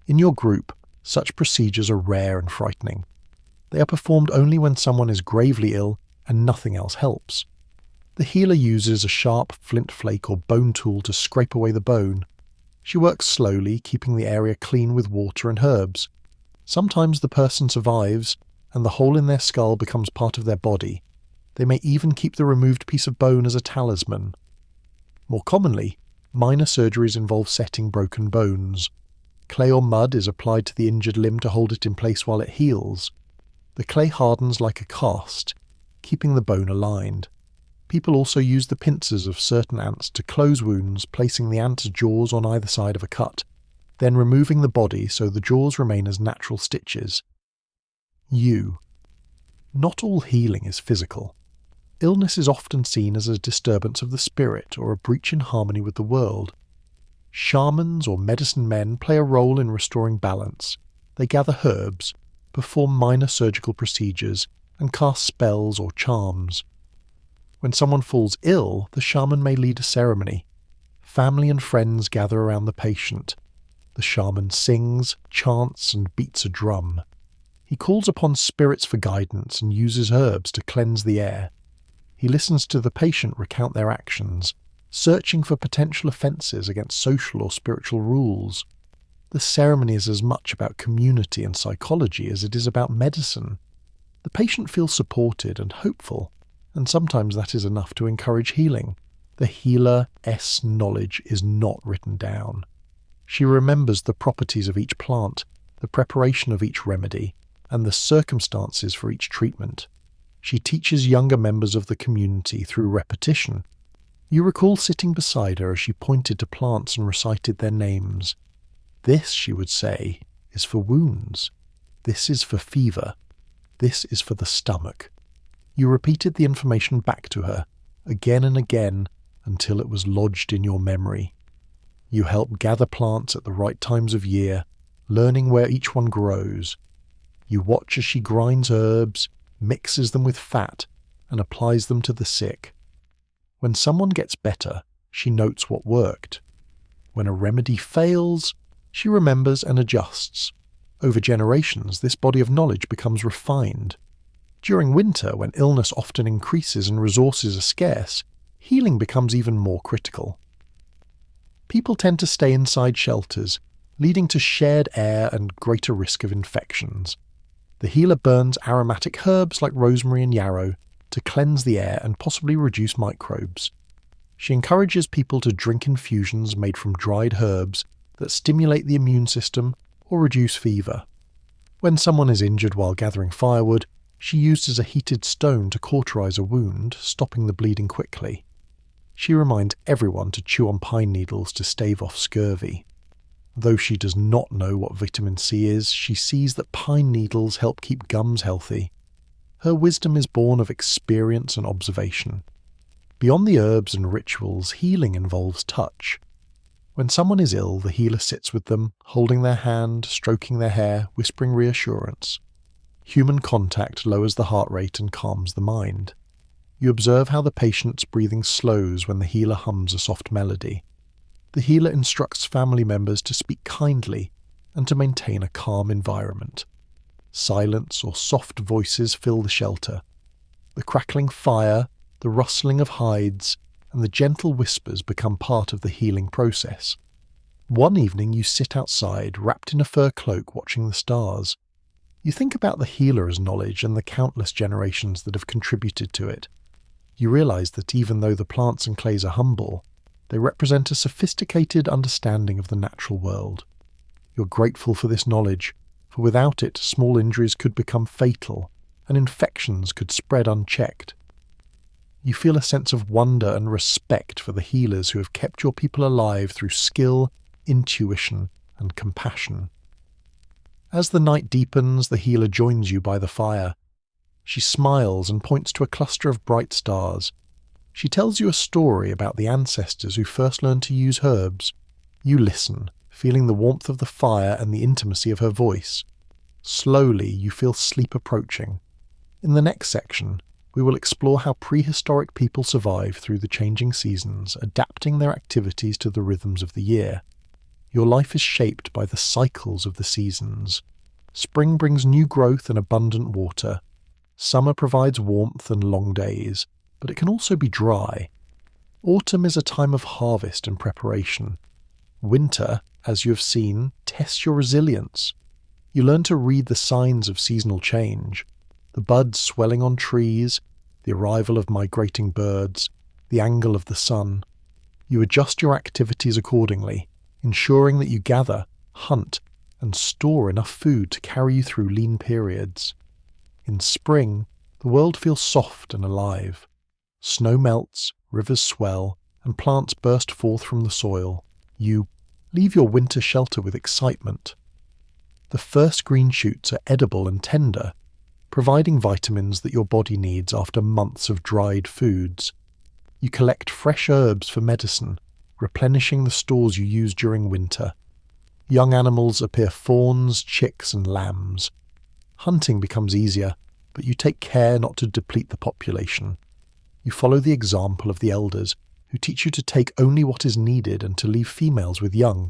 In your group, such procedures are rare and frightening. They are performed only when someone is gravely ill and nothing else helps. The healer uses a sharp flint flake or bone tool to scrape away the bone. She works slowly, keeping the area clean with water and herbs. Sometimes the person survives, and the hole in their skull becomes part of their body. They may even keep the removed piece of bone as a talisman. More commonly, minor surgeries involve setting broken bones. Clay or mud is applied to the injured limb to hold it in place while it heals. The clay hardens like a cast, keeping the bone aligned. People also use the pincers of certain ants to close wounds, placing the ant's jaws on either side of a cut, then removing the body so the jaws remain as natural stitches. Not all healing is physical. Illness is often seen as a disturbance of the spirit or a breach in harmony with the world. Shamans or medicine men play a role in restoring balance. They gather herbs, perform minor surgical procedures, and cast spells or charms. When someone falls ill, the shaman may lead a ceremony. Family and friends gather around the patient. The shaman sings, chants, and beats a drum. He calls upon spirits for guidance and uses herbs to cleanse the air. He listens to the patient recount their actions, searching for potential offences against social or spiritual rules. The ceremony is as much about community and psychology as it is about medicine. The patient feels supported and hopeful, and sometimes that is enough to encourage healing. The healer's knowledge is not written down. She remembers the properties of each plant, the preparation of each remedy, and the circumstances for each treatment. She teaches younger members of the community through repetition. You recall sitting beside her as she pointed to plants and recited their names. This, she would say, is for wounds. This is for fever. This is for the stomach. You repeated the information back to her, again and again, until it was lodged in your memory. You help gather plants at the right times of year, learning where each one grows. You watch as she grinds herbs, mixes them with fat, and applies them to the sick. When someone gets better, she notes what worked. When a remedy fails, she remembers and adjusts. Over generations, this body of knowledge becomes refined. During winter, when illness often increases and resources are scarce, healing becomes even more critical. People tend to stay inside shelters, leading to shared air and greater risk of infections. The healer burns aromatic herbs like rosemary and yarrow to cleanse the air and possibly reduce microbes. She encourages people to drink infusions made from dried herbs that stimulate the immune system or reduce fever. When someone is injured while gathering firewood, she uses a heated stone to cauterize a wound, stopping the bleeding quickly. She reminds everyone to chew on pine needles to stave off scurvy. Though she does not know what vitamin C is, she sees that pine needles help keep gums healthy. Her wisdom is born of experience and observation. Beyond the herbs and rituals, healing involves touch. When someone is ill, the healer sits with them, holding their hand, stroking their hair, whispering reassurance. Human contact lowers the heart rate and calms the mind. You observe how the patient's breathing slows when the healer hums a soft melody. The healer instructs family members to speak kindly and to maintain a calm environment. Silence or soft voices fill the shelter. The crackling fire, the rustling of hides, and the gentle whispers become part of the healing process. One evening you sit outside, wrapped in a fur cloak, watching the stars. You think about the healer's knowledge and the countless generations that have contributed to it. You realize that even though the plants and clays are humble, they represent a sophisticated understanding of the natural world. You're grateful for this knowledge, for without it, small injuries could become fatal, and infections could spread unchecked. You feel a sense of wonder and respect for the healers who have kept your people alive through skill, intuition, and compassion. As the night deepens, the healer joins you by the fire. She smiles and points to a cluster of bright stars. She tells you a story about the ancestors who first learned to use herbs. You listen, feeling the warmth of the fire and the intimacy of her voice. Slowly, you feel sleep approaching. In the next section, we will explore how prehistoric people survive through the changing seasons, adapting their activities to the rhythms of the year. Your life is shaped by the cycles of the seasons. Spring brings new growth and abundant water. Summer provides warmth and long days, but it can also be dry. Autumn is a time of harvest and preparation. Winter, as you have seen, tests your resilience. You learn to read the signs of seasonal change. The buds swelling on trees, the arrival of migrating birds, the angle of the sun. You adjust your activities accordingly, ensuring that you gather, hunt, and store enough food to carry you through lean periods. In spring, the world feels soft and alive. Snow melts, rivers swell, and plants burst forth from the soil. You leave your winter shelter with excitement. The first green shoots are edible and tender, providing vitamins that your body needs after months of dried foods. You collect fresh herbs for medicine, replenishing the stores you use during winter. Young animals appear fawns, chicks, and lambs. Hunting becomes easier, but you take care not to deplete the population. You follow the example of the elders, who teach you to take only what is needed and to leave females with young.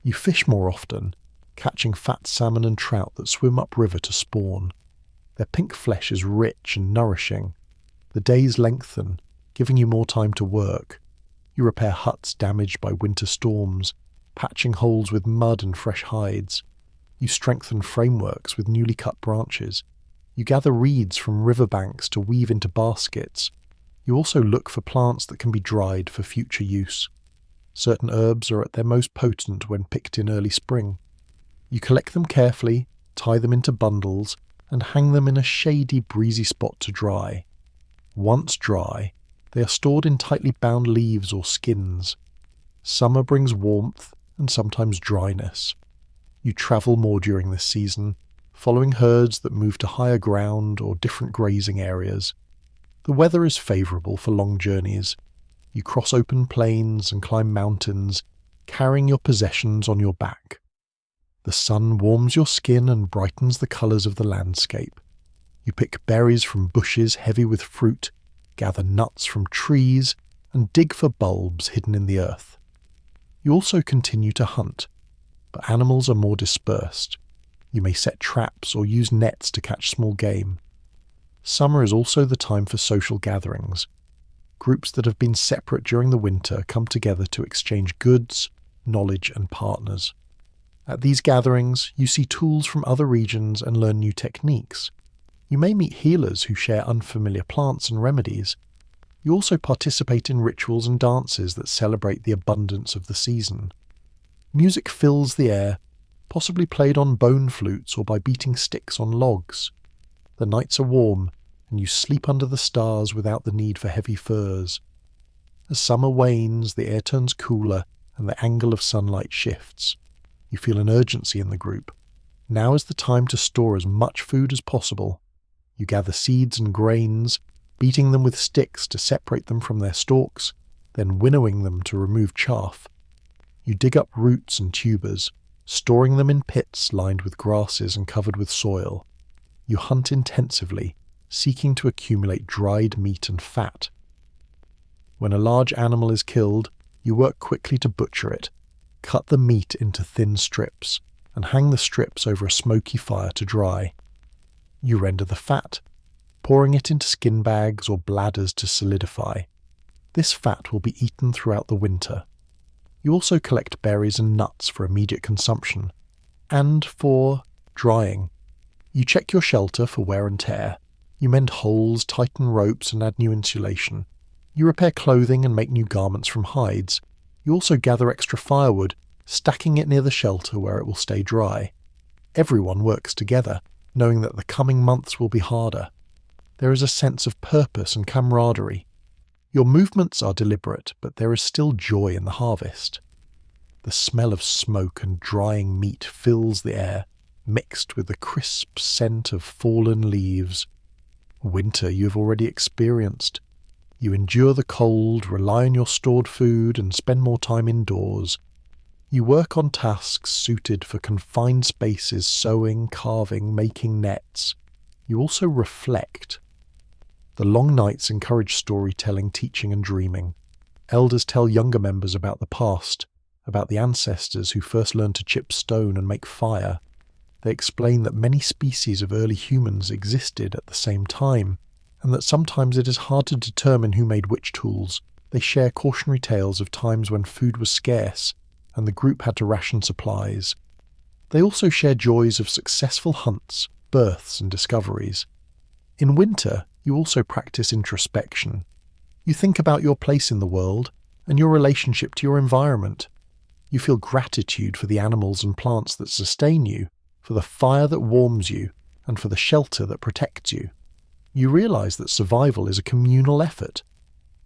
You fish more often, catching fat salmon and trout that swim upriver to spawn. Their pink flesh is rich and nourishing. The days lengthen, giving you more time to work. You repair huts damaged by winter storms, patching holes with mud and fresh hides. You strengthen frameworks with newly cut branches. You gather reeds from riverbanks to weave into baskets. You also look for plants that can be dried for future use. Certain herbs are at their most potent when picked in early spring. You collect them carefully, tie them into bundles, and hang them in a shady, breezy spot to dry. Once dry, they are stored in tightly bound leaves or skins. Summer brings warmth and sometimes dryness. You travel more during this season, following herds that move to higher ground or different grazing areas. The weather is favourable for long journeys. You cross open plains and climb mountains, carrying your possessions on your back. The sun warms your skin and brightens the colours of the landscape. You pick berries from bushes heavy with fruit, gather nuts from trees, and dig for bulbs hidden in the earth. You also continue to hunt, but animals are more dispersed. You may set traps or use nets to catch small game. Summer is also the time for social gatherings. Groups that have been separate during the winter come together to exchange goods, knowledge, and partners. At these gatherings, you see tools from other regions and learn new techniques. You may meet healers who share unfamiliar plants and remedies. You also participate in rituals and dances that celebrate the abundance of the season. Music fills the air, possibly played on bone flutes or by beating sticks on logs. The nights are warm, and you sleep under the stars without the need for heavy furs. As summer wanes, the air turns cooler and the angle of sunlight shifts. You feel an urgency in the group. Now is the time to store as much food as possible. You gather seeds and grains, beating them with sticks to separate them from their stalks, then winnowing them to remove chaff. You dig up roots and tubers, storing them in pits lined with grasses and covered with soil. You hunt intensively, seeking to accumulate dried meat and fat. When a large animal is killed, you work quickly to butcher it, cut the meat into thin strips, and hang the strips over a smoky fire to dry. You render the fat, pouring it into skin bags or bladders to solidify. This fat will be eaten throughout the winter. You also collect berries and nuts for immediate consumption, and for drying. You check your shelter for wear and tear. You mend holes, tighten ropes, and add new insulation. You repair clothing and make new garments from hides. You also gather extra firewood, stacking it near the shelter where it will stay dry. Everyone works together, knowing that the coming months will be harder. There is a sense of purpose and camaraderie. Your movements are deliberate, but there is still joy in the harvest. The smell of smoke and drying meat fills the air, mixed with the crisp scent of fallen leaves. Winter you have already experienced. You endure the cold, rely on your stored food, and spend more time indoors. You work on tasks suited for confined spaces, sewing, carving, making nets. You also reflect. The long nights encourage storytelling, teaching, and dreaming. Elders tell younger members about the past, about the ancestors who first learned to chip stone and make fire. They explain that many species of early humans existed at the same time, and that sometimes it is hard to determine who made which tools. They share cautionary tales of times when food was scarce, and the group had to ration supplies. They also share joys of successful hunts, births, and discoveries. In winter, you also practice introspection. You think about your place in the world and your relationship to your environment. You feel gratitude for the animals and plants that sustain you, for the fire that warms you, and for the shelter that protects you. you realize that survival is a communal effort.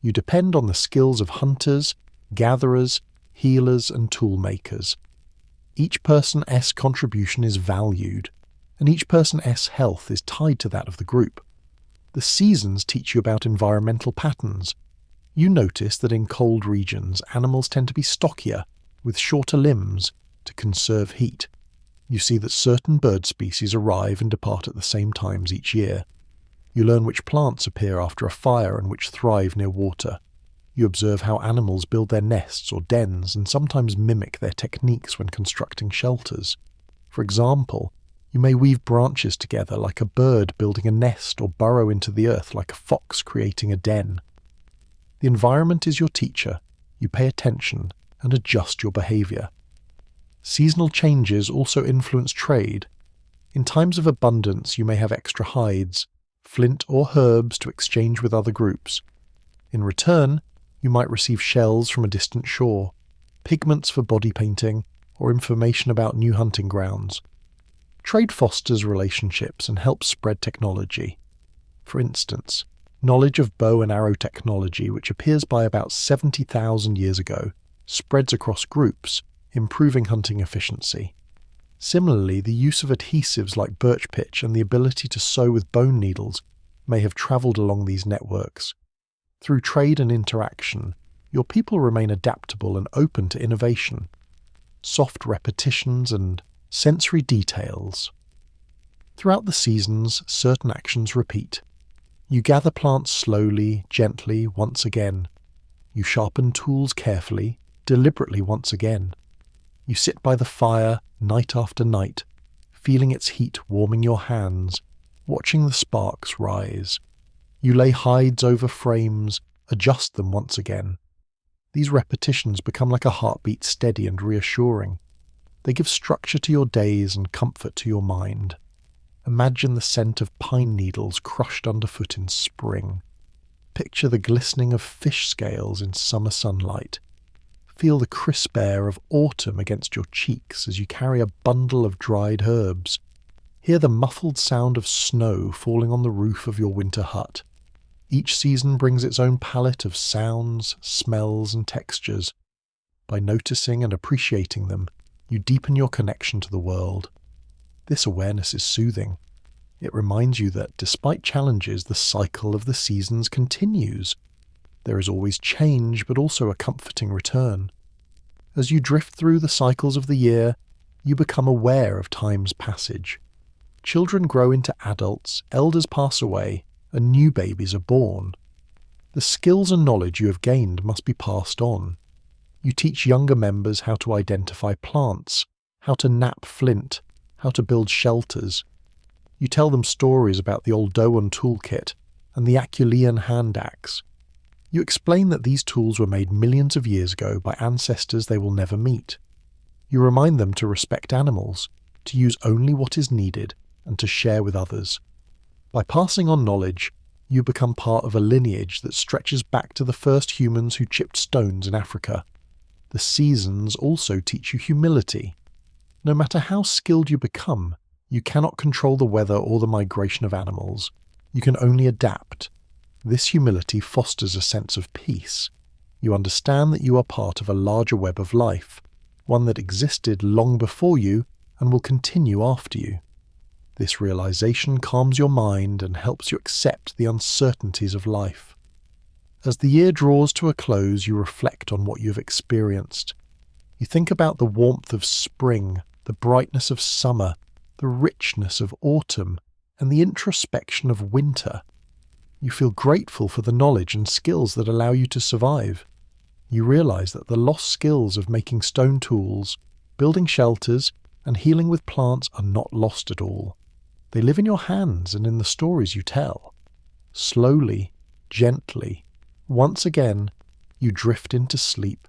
You depend on the skills of hunters, gatherers, healers, and tool makers. Each person's contribution is valued, and each person's health is tied to that of the group. The seasons teach you about environmental patterns. You notice that in cold regions, animals tend to be stockier, with shorter limbs, to conserve heat. You see that certain bird species arrive and depart at the same times each year. You learn which plants appear after a fire and which thrive near water. You observe how animals build their nests or dens and sometimes mimic their techniques when constructing shelters. For example, you may weave branches together like a bird building a nest or burrow into the earth like a fox creating a den. The environment is your teacher. You pay attention and adjust your behavior. Seasonal changes also influence trade. In times of abundance, you may have extra hides, flint or herbs to exchange with other groups. In return, you might receive shells from a distant shore, pigments for body painting, or information about new hunting grounds. Trade fosters relationships and helps spread technology. For instance, knowledge of bow and arrow technology, which appears by about 70,000 years ago, spreads across groups, improving hunting efficiency. Similarly, the use of adhesives like birch pitch and the ability to sew with bone needles may have travelled along these networks. Through trade and interaction, your people remain adaptable and open to innovation. Soft repetitions and sensory details. Throughout the seasons, certain actions repeat. You gather plants slowly, gently, once again. You sharpen tools carefully, deliberately once again. You sit by the fire, night after night, feeling its heat warming your hands, watching the sparks rise. You lay hides over frames, adjust them once again. These repetitions become like a heartbeat, steady and reassuring. They give structure to your days and comfort to your mind. Imagine the scent of pine needles crushed underfoot in spring. Picture the glistening of fish scales in summer sunlight. Feel the crisp air of autumn against your cheeks as you carry a bundle of dried herbs. Hear the muffled sound of snow falling on the roof of your winter hut. Each season brings its own palette of sounds, smells, and textures. By noticing and appreciating them, you deepen your connection to the world. This awareness is soothing. It reminds you that, despite challenges, the cycle of the seasons continues. There is always change, but also a comforting return. As you drift through the cycles of the year, you become aware of time's passage. Children grow into adults, elders pass away, and new babies are born. The skills and knowledge you have gained must be passed on. You teach younger members how to identify plants, how to knap flint, how to build shelters. You tell them stories about the Oldowan toolkit and the Aculean hand axe. You explain that these tools were made millions of years ago by ancestors they will never meet. You remind them to respect animals, to use only what is needed, and to share with others. By passing on knowledge, you become part of a lineage that stretches back to the first humans who chipped stones in Africa. The seasons also teach you humility. No matter how skilled you become, you cannot control the weather or the migration of animals. You can only adapt. This humility fosters a sense of peace. You understand that you are part of a larger web of life, one that existed long before you and will continue after you. This realization calms your mind and helps you accept the uncertainties of life. As the year draws to a close, you reflect on what you have experienced. You think about the warmth of spring, the brightness of summer, the richness of autumn, and the introspection of winter. You feel grateful for the knowledge and skills that allow you to survive. You realize that the lost skills of making stone tools, building shelters, and healing with plants are not lost at all. They live in your hands and in the stories you tell. Slowly, gently, once again, you drift into sleep,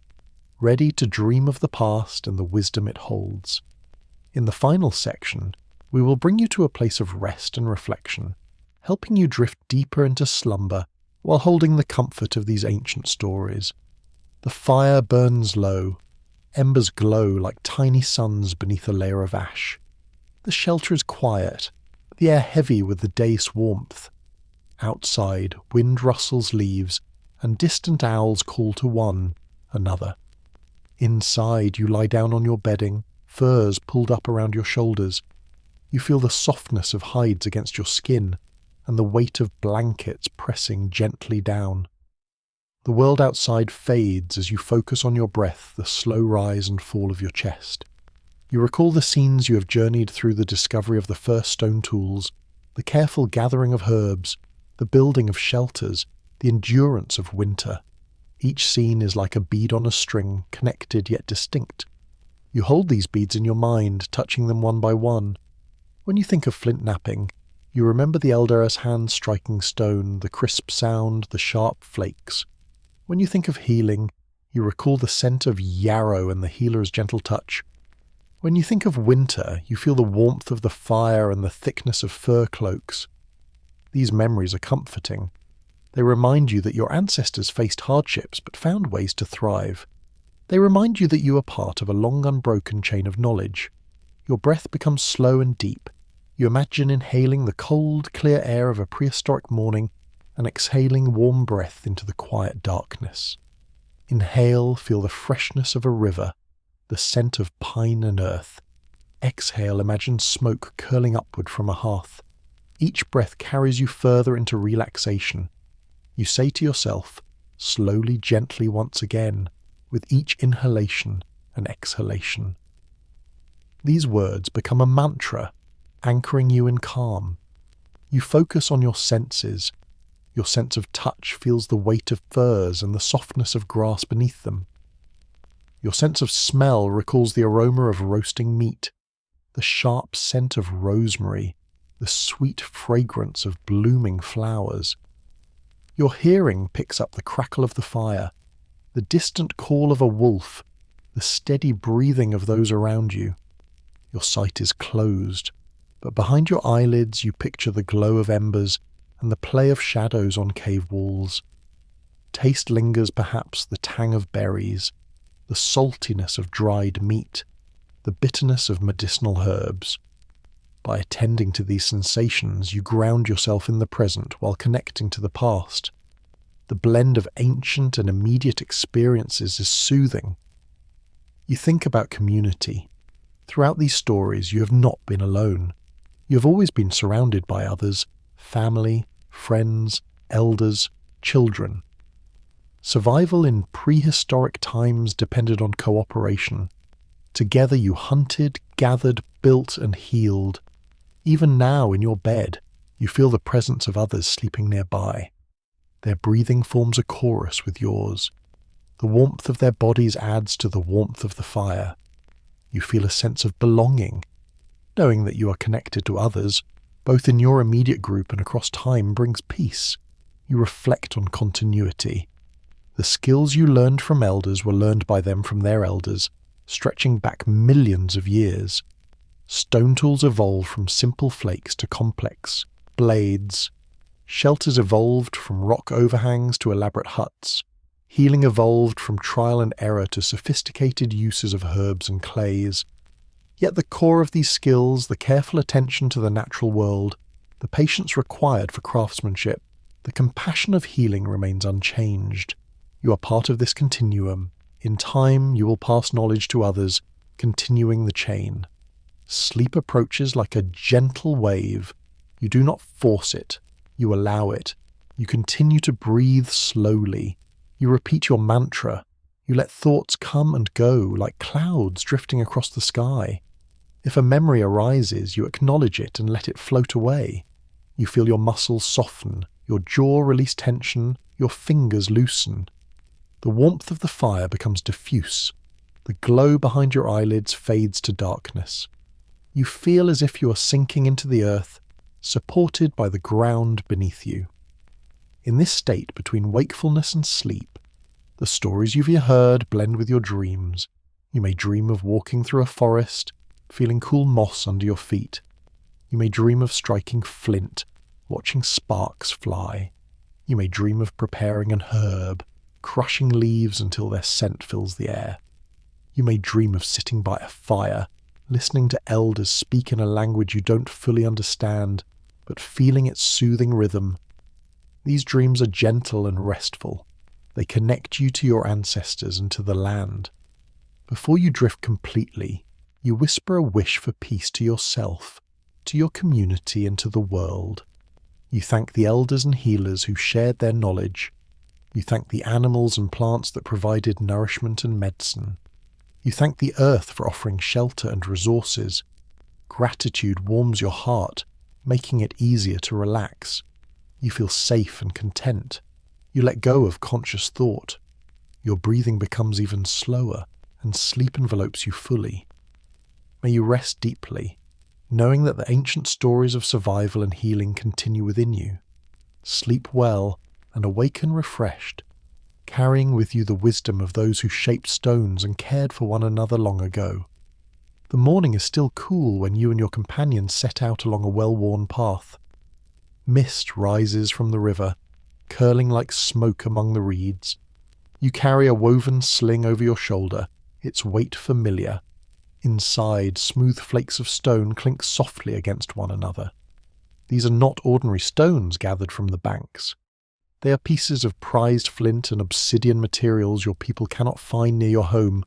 ready to dream of the past and the wisdom it holds. In the final section, we will bring you to a place of rest and reflection, helping you drift deeper into slumber while holding the comfort of these ancient stories. The fire burns low. Embers glow like tiny suns beneath a layer of ash. The shelter is quiet, the air heavy with the day's warmth. Outside, wind rustles leaves, and distant owls call to one another. Inside, you lie down on your bedding, furs pulled up around your shoulders. You feel the softness of hides against your skin, and the weight of blankets pressing gently down. The world outside fades as you focus on your breath, the slow rise and fall of your chest. You recall the scenes you have journeyed through, the discovery of the first stone tools, the careful gathering of herbs, the building of shelters, the endurance of winter. Each scene is like a bead on a string, connected yet distinct. You hold these beads in your mind, touching them one by one. When you think of flint knapping, you remember the elder's hand striking stone, the crisp sound, the sharp flakes. When you think of healing, you recall the scent of yarrow and the healer's gentle touch. When you think of winter, you feel the warmth of the fire and the thickness of fur cloaks. These memories are comforting. They remind you that your ancestors faced hardships but found ways to thrive. They remind you that you are part of a long unbroken chain of knowledge. Your breath becomes slow and deep. You imagine inhaling the cold, clear air of a prehistoric morning and exhaling warm breath into the quiet darkness. Inhale, feel the freshness of a river, the scent of pine and earth. Exhale, imagine smoke curling upward from a hearth. Each breath carries you further into relaxation. You say to yourself, slowly, gently once again, with each inhalation and exhalation. These words become a mantra, anchoring you in calm. You focus on your senses. Your sense of touch feels the weight of furs and the softness of grass beneath them. Your sense of smell recalls the aroma of roasting meat, the sharp scent of rosemary, the sweet fragrance of blooming flowers. Your hearing picks up the crackle of the fire, the distant call of a wolf, the steady breathing of those around you. Your sight is closed, but behind your eyelids you picture the glow of embers and the play of shadows on cave walls. Taste lingers perhaps the tang of berries, the saltiness of dried meat, the bitterness of medicinal herbs. By attending to these sensations, you ground yourself in the present while connecting to the past. The blend of ancient and immediate experiences is soothing. You think about community. Throughout these stories, you have not been alone. You have always been surrounded by others, family, friends, elders, children. Survival in prehistoric times depended on cooperation. Together you hunted, gathered, built, and healed. Even now in your bed, you feel the presence of others sleeping nearby. Their breathing forms a chorus with yours. The warmth of their bodies adds to the warmth of the fire. You feel a sense of belonging. Knowing that you are connected to others, both in your immediate group and across time, brings peace. You reflect on continuity. The skills you learned from elders were learned by them from their elders, stretching back millions of years. Stone tools evolved from simple flakes to complex blades. Shelters evolved from rock overhangs to elaborate huts. Healing evolved from trial and error to sophisticated uses of herbs and clays. Yet the core of these skills, the careful attention to the natural world, the patience required for craftsmanship, the compassion of healing remains unchanged. You are part of this continuum. In time, you will pass knowledge to others, continuing the chain. Sleep approaches like a gentle wave. You do not force it. You allow it. You continue to breathe slowly. You repeat your mantra. You let thoughts come and go like clouds drifting across the sky. If a memory arises, you acknowledge it and let it float away. You feel your muscles soften, your jaw release tension, your fingers loosen. The warmth of the fire becomes diffuse. The glow behind your eyelids fades to darkness. You feel as if you are sinking into the earth, supported by the ground beneath you. In this state between wakefulness and sleep, the stories you've heard blend with your dreams. You may dream of walking through a forest, feeling cool moss under your feet. You may dream of striking flint, watching sparks fly. You may dream of preparing an herb, crushing leaves until their scent fills the air. You may dream of sitting by a fire, listening to elders speak in a language you don't fully understand, but feeling its soothing rhythm. These dreams are gentle and restful. They connect you to your ancestors and to the land. Before you drift completely, you whisper a wish for peace to yourself, to your community and to the world. You thank the elders and healers who shared their knowledge. You thank the animals and plants that provided nourishment and medicine. You thank the earth for offering shelter and resources. Gratitude warms your heart, making it easier to relax. You feel safe and content. You let go of conscious thought. Your breathing becomes even slower, and sleep envelopes you fully. May you rest deeply, knowing that the ancient stories of survival and healing continue within you. Sleep well and awaken refreshed, carrying with you the wisdom of those who shaped stones and cared for one another long ago. The morning is still cool when you and your companions set out along a well-worn path. Mist rises from the river, curling like smoke among the reeds. You carry a woven sling over your shoulder, its weight familiar. Inside, smooth flakes of stone clink softly against one another. These are not ordinary stones gathered from the banks. They are pieces of prized flint and obsidian materials your people cannot find near your home.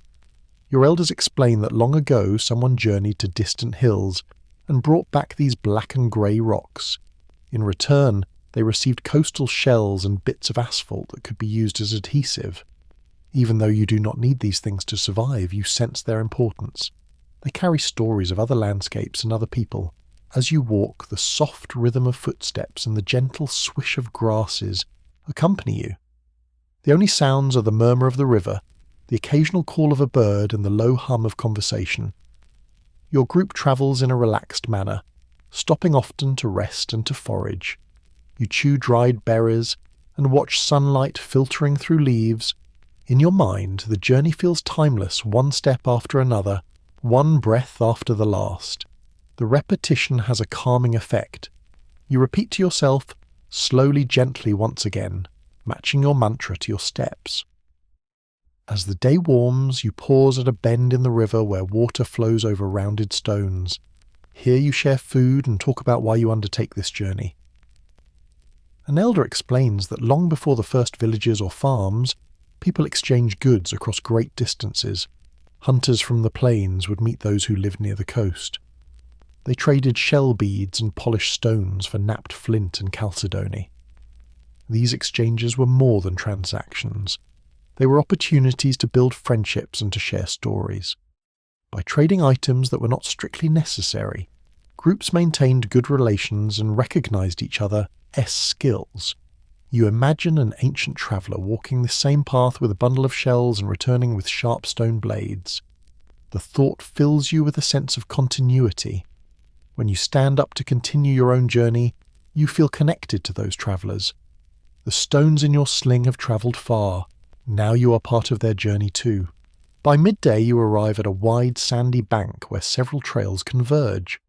Your elders explain that long ago someone journeyed to distant hills and brought back these black and grey rocks. In return, they received coastal shells and bits of asphalt that could be used as adhesive. Even though you do not need these things to survive, you sense their importance. They carry stories of other landscapes and other people. As you walk, the soft rhythm of footsteps and the gentle swish of grasses accompany you. The only sounds are the murmur of the river, the occasional call of a bird and the low hum of conversation. Your group travels in a relaxed manner, stopping often to rest and to forage. You chew dried berries and watch sunlight filtering through leaves. In your mind, the journey feels timeless, one step after another, one breath after the last. The repetition has a calming effect. You repeat to yourself, slowly, gently once again, matching your mantra to your steps. As the day warms, you pause at a bend in the river where water flows over rounded stones. Here you share food and talk about why you undertake this journey. An elder explains that long before the first villages or farms, people exchanged goods across great distances. Hunters from the plains would meet those who lived near the coast. They traded shell beads and polished stones for knapped flint and chalcedony. These exchanges were more than transactions. They were opportunities to build friendships and to share stories. By trading items that were not strictly necessary, groups maintained good relations and recognized each other's skills. You imagine an ancient traveller walking the same path with a bundle of shells and returning with sharp stone blades. The thought fills you with a sense of continuity. When you stand up to continue your own journey, you feel connected to those travellers. The stones in your sling have travelled far. Now you are part of their journey too. By midday you arrive at a wide sandy bank where several trails converge.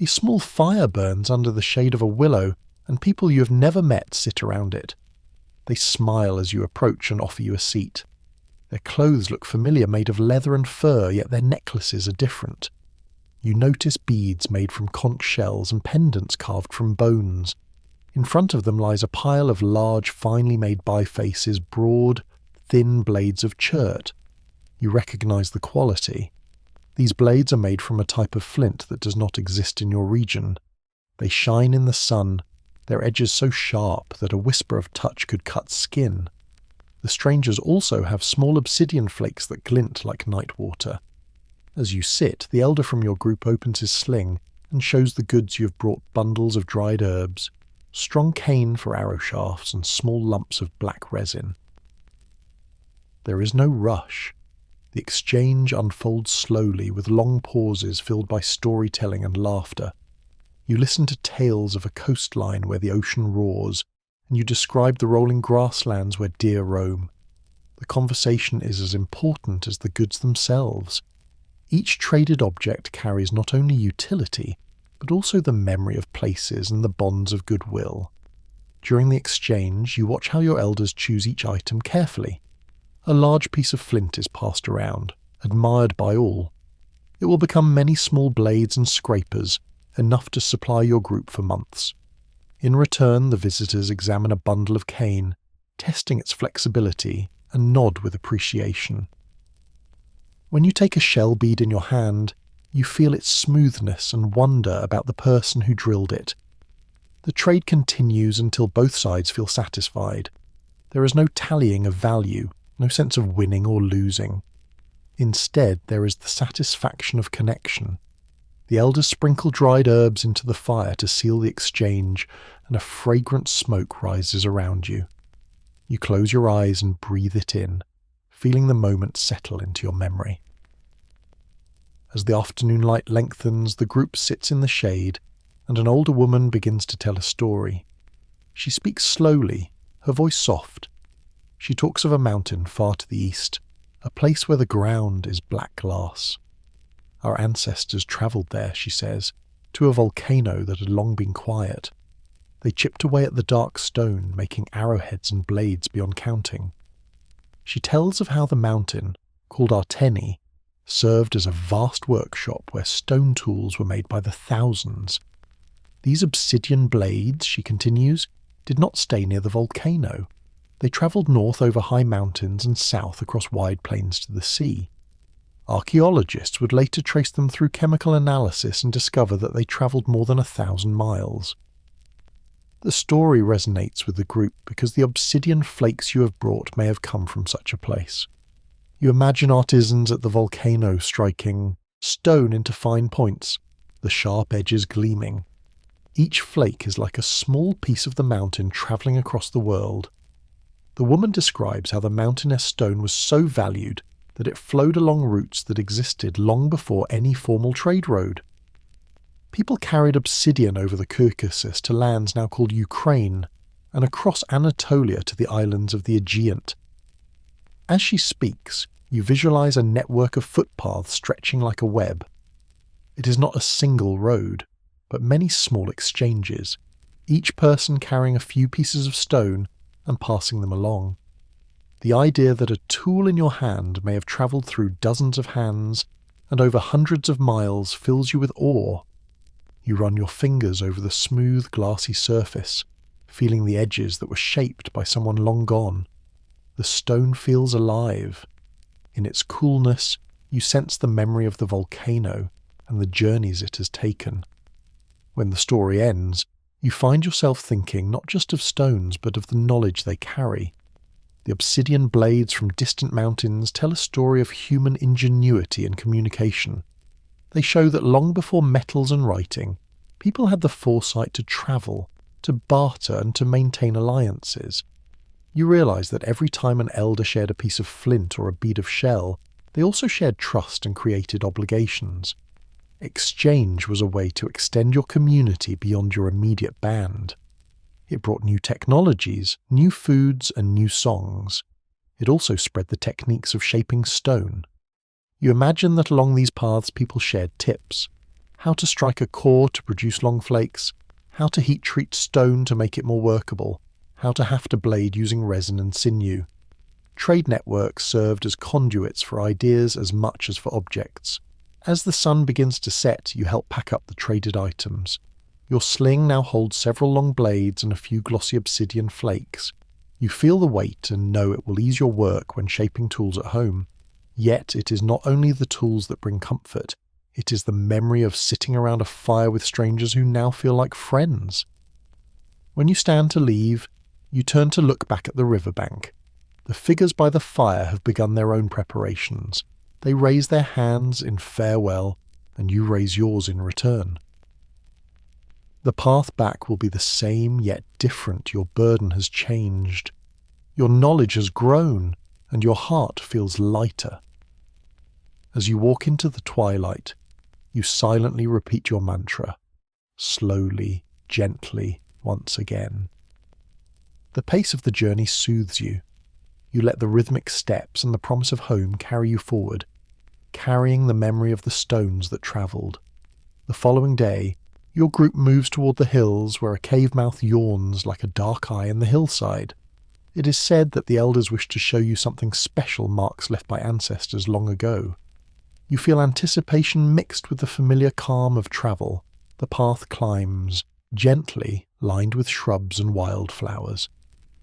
A small fire burns under the shade of a willow, and people you have never met sit around it. They smile as you approach and offer you a seat. Their clothes look familiar, made of leather and fur, yet their necklaces are different. You notice beads made from conch shells and pendants carved from bones. In front of them lies a pile of large, finely made bifaces, broad, thin blades of chert. You recognize the quality. These blades are made from a type of flint that does not exist in your region. They shine in the sun, their edges so sharp that a whisper of touch could cut skin. The strangers also have small obsidian flakes that glint like night water. As you sit, the elder from your group opens his sling and shows the goods you have brought: bundles of dried herbs, strong cane for arrow shafts, and small lumps of black resin. There is no rush. The exchange unfolds slowly, with long pauses filled by storytelling and laughter. You listen to tales of a coastline where the ocean roars, and you describe the rolling grasslands where deer roam. The conversation is as important as the goods themselves. Each traded object carries not only utility, but also the memory of places and the bonds of goodwill. During the exchange, you watch how your elders choose each item carefully. A large piece of flint is passed around, admired by all. It will become many small blades and scrapers, enough to supply your group for months. In return, the visitors examine a bundle of cane, testing its flexibility, and nod with appreciation. When you take a shell bead in your hand, you feel its smoothness and wonder about the person who drilled it. The trade continues until both sides feel satisfied. There is no tallying of value, no sense of winning or losing. Instead, there is the satisfaction of connection. The elders sprinkle dried herbs into the fire to seal the exchange, and a fragrant smoke rises around you. You close your eyes and breathe it in, feeling the moment settle into your memory. As the afternoon light lengthens, the group sits in the shade, and an older woman begins to tell a story. She speaks slowly, her voice soft. She talks of a mountain far to the east, a place where the ground is black glass. Our ancestors travelled there, she says, to a volcano that had long been quiet. They chipped away at the dark stone, making arrowheads and blades beyond counting. She tells of how the mountain, called Arteni, served as a vast workshop where stone tools were made by the thousands. These obsidian blades, she continues, did not stay near the volcano. They travelled north over high mountains and south across wide plains to the sea. Archaeologists would later trace them through chemical analysis and discover that they travelled more than 1,000 miles. The story resonates with the group because the obsidian flakes you have brought may have come from such a place. You imagine artisans at the volcano striking stone into fine points, the sharp edges gleaming. Each flake is like a small piece of the mountain travelling across the world. The woman describes how the mountainous stone was so valued that it flowed along routes that existed long before any formal trade road. People carried obsidian over the Caucasus to lands now called Ukraine, and across Anatolia to the islands of the Aegean. As she speaks, you visualize a network of footpaths stretching like a web. It is not a single road, but many small exchanges, each person carrying a few pieces of stone and passing them along. The idea that a tool in your hand may have travelled through dozens of hands and over hundreds of miles fills you with awe. You run your fingers over the smooth, glassy surface, feeling the edges that were shaped by someone long gone. The stone feels alive. In its coolness, you sense the memory of the volcano and the journeys it has taken. When the story ends, you find yourself thinking not just of stones but of the knowledge they carry. The obsidian blades from distant mountains tell a story of human ingenuity and communication. They show that long before metals and writing, people had the foresight to travel, to barter and to maintain alliances. You realise that every time an elder shared a piece of flint or a bead of shell, they also shared trust and created obligations. Exchange was a way to extend your community beyond your immediate band. It brought new technologies, new foods, and new songs. It also spread the techniques of shaping stone. You imagine that along these paths people shared tips: how to strike a core to produce long flakes, how to heat-treat stone to make it more workable, how to haft a blade using resin and sinew. Trade networks served as conduits for ideas as much as for objects. As the sun begins to set, you help pack up the traded items. Your sling now holds several long blades and a few glossy obsidian flakes. You feel the weight and know it will ease your work when shaping tools at home. Yet it is not only the tools that bring comfort, it is the memory of sitting around a fire with strangers who now feel like friends. When you stand to leave, you turn to look back at the riverbank. The figures by the fire have begun their own preparations. They raise their hands in farewell, and you raise yours in return. The path back will be the same, yet different. Your burden has changed. Your knowledge has grown, and your heart feels lighter. As you walk into the twilight, you silently repeat your mantra, slowly, gently, once again. The pace of the journey soothes you. You let the rhythmic steps and the promise of home carry you forward, carrying the memory of the stones that travelled. The following day, your group moves toward the hills where a cave mouth yawns like a dark eye in the hillside. It is said that the elders wish to show you something special, marks left by ancestors long ago. You feel anticipation mixed with the familiar calm of travel. The path climbs, gently, lined with shrubs and wildflowers.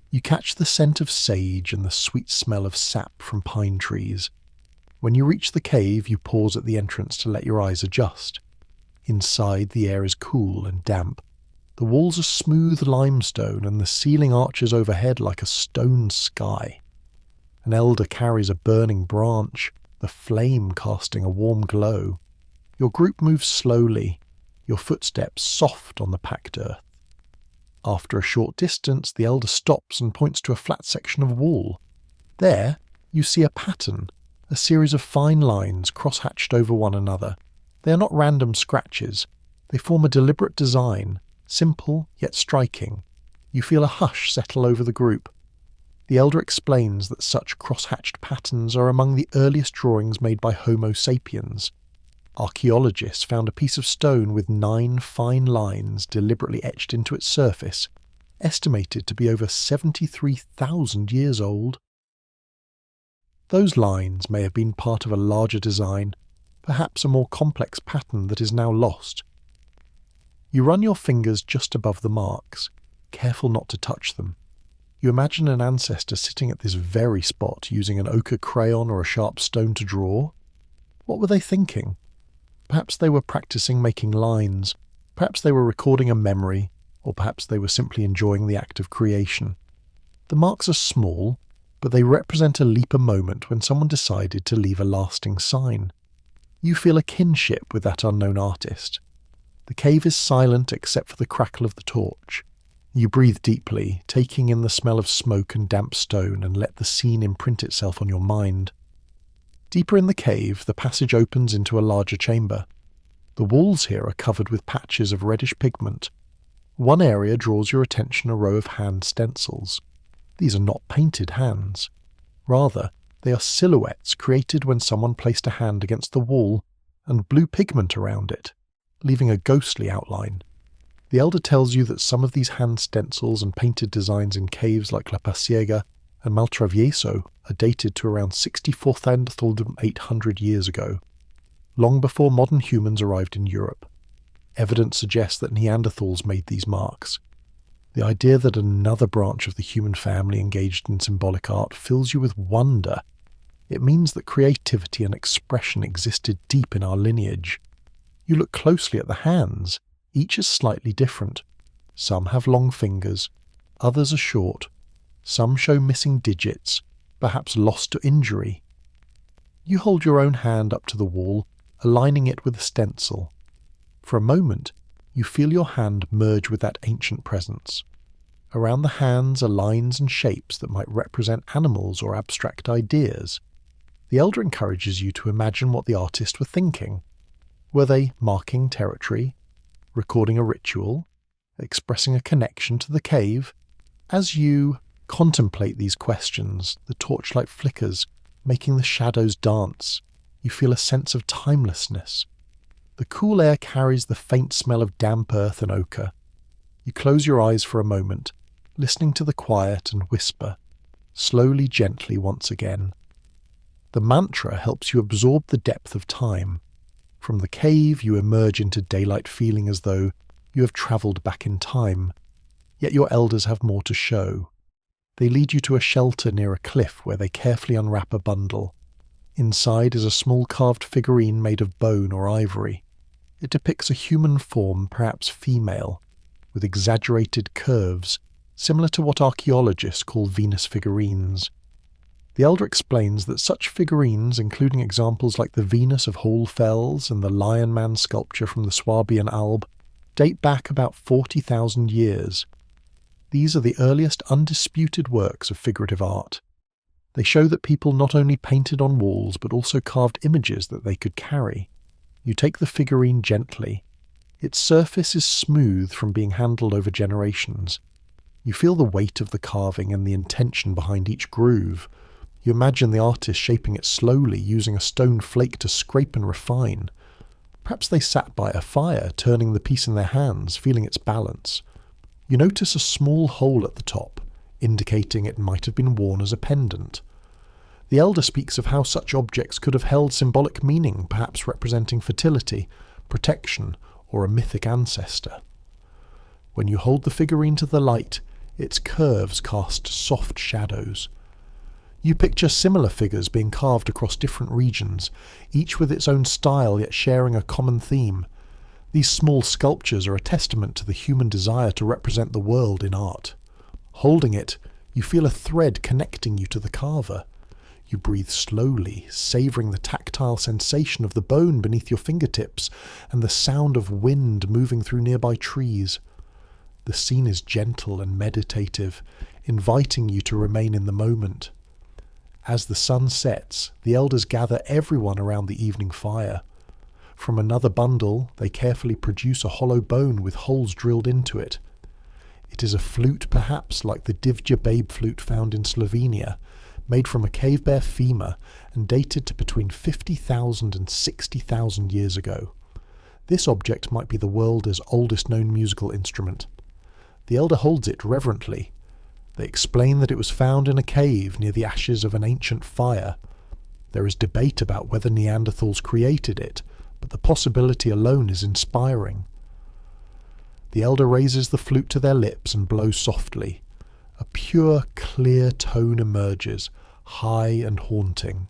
You catch the scent of sage and the sweet smell of sap from pine trees. When you reach the cave, you pause at the entrance to let your eyes adjust. Inside, the air is cool and damp. The walls are smooth limestone and the ceiling arches overhead like a stone sky. An elder carries a burning branch, the flame casting a warm glow. Your group moves slowly, your footsteps soft on the packed earth. After a short distance, the elder stops and points to a flat section of wall. There, you see a pattern, a series of fine lines cross-hatched over one another. They are not random scratches. They form a deliberate design, simple yet striking. You feel a hush settle over the group. The elder explains that such cross-hatched patterns are among the earliest drawings made by Homo sapiens. Archaeologists found a piece of stone with 9 fine lines deliberately etched into its surface, estimated to be over 73,000 years old. Those lines may have been part of a larger design, perhaps a more complex pattern that is now lost. You run your fingers just above the marks, careful not to touch them. You imagine an ancestor sitting at this very spot using an ochre crayon or a sharp stone to draw. What were they thinking? Perhaps they were practicing making lines, perhaps they were recording a memory, or perhaps they were simply enjoying the act of creation. The marks are small, but they represent a leaper moment when someone decided to leave a lasting sign. You feel a kinship with that unknown artist. The cave is silent except for the crackle of the torch. You breathe deeply, taking in the smell of smoke and damp stone, and let the scene imprint itself on your mind. Deeper in the cave, the passage opens into a larger chamber. The walls here are covered with patches of reddish pigment. One area draws your attention, a row of hand stencils. These are not painted hands. Rather, they are silhouettes created when someone placed a hand against the wall and blew pigment around it, leaving a ghostly outline. The elder tells you that some of these hand stencils and painted designs in caves like La Pasiega and Maltravieso are dated to around 64,800 years ago, long before modern humans arrived in Europe. Evidence suggests that Neanderthals made these marks. The idea that another branch of the human family engaged in symbolic art fills you with wonder. It means that creativity and expression existed deep in our lineage. You look closely at the hands. Each is slightly different. Some have long fingers, others are short. Some show missing digits, perhaps lost to injury. You hold your own hand up to the wall, aligning it with a stencil. For a moment, you feel your hand merge with that ancient presence. Around the hands are lines and shapes that might represent animals or abstract ideas. The elder encourages you to imagine what the artists were thinking. Were they marking territory, recording a ritual, expressing a connection to the cave? As you contemplate these questions, the torchlight flickers, making the shadows dance. You feel a sense of timelessness. The cool air carries the faint smell of damp earth and ochre. You close your eyes for a moment, listening to the quiet and whisper, slowly, gently once again. The mantra helps you absorb the depth of time. From the cave, you emerge into daylight, feeling as though you have travelled back in time. Yet your elders have more to show. They lead you to a shelter near a cliff where they carefully unwrap a bundle. Inside is a small carved figurine made of bone or ivory. It depicts a human form, perhaps female, with exaggerated curves, similar to what archaeologists call Venus figurines. The elder explains that such figurines, including examples like the Venus of Hohlfels and the Lion Man sculpture from the Swabian Alb, date back about 40,000 years. These are the earliest undisputed works of figurative art. They show that people not only painted on walls but also carved images that they could carry. You take the figurine gently. Its surface is smooth from being handled over generations. You feel the weight of the carving and the intention behind each groove. You imagine the artist shaping it slowly, using a stone flake to scrape and refine. Perhaps they sat by a fire, turning the piece in their hands, feeling its balance. You notice a small hole at the top, indicating it might have been worn as a pendant. The elder speaks of how such objects could have held symbolic meaning, perhaps representing fertility, protection, or a mythic ancestor. When you hold the figurine to the light, its curves cast soft shadows. You picture similar figures being carved across different regions, each with its own style yet sharing a common theme. These small sculptures are a testament to the human desire to represent the world in art. Holding it, you feel a thread connecting you to the carver. You breathe slowly, savouring the tactile sensation of the bone beneath your fingertips and the sound of wind moving through nearby trees. The scene is gentle and meditative, inviting you to remain in the moment. As the sun sets, the elders gather everyone around the evening fire. From another bundle, they carefully produce a hollow bone with holes drilled into it. It is a flute, perhaps like the Divja babe flute found in Slovenia, made from a cave bear femur and dated to between 50,000 and 60,000 years ago. This object might be the world's oldest known musical instrument. The elder holds it reverently. They explain that it was found in a cave near the ashes of an ancient fire. There is debate about whether Neanderthals created it, but the possibility alone is inspiring. The elder raises the flute to their lips and blows softly. A pure, clear tone emerges, high and haunting.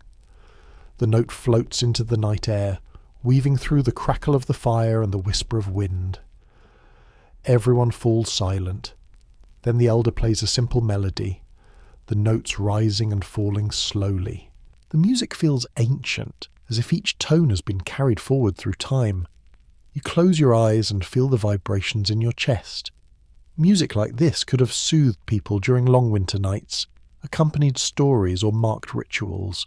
The note floats into the night air, weaving through the crackle of the fire and the whisper of wind. Everyone falls silent. Then the elder plays a simple melody, the notes rising and falling slowly. The music feels ancient, as if each tone has been carried forward through time. You close your eyes and feel the vibrations in your chest. Music like this could have soothed people during long winter nights, accompanied stories or marked rituals.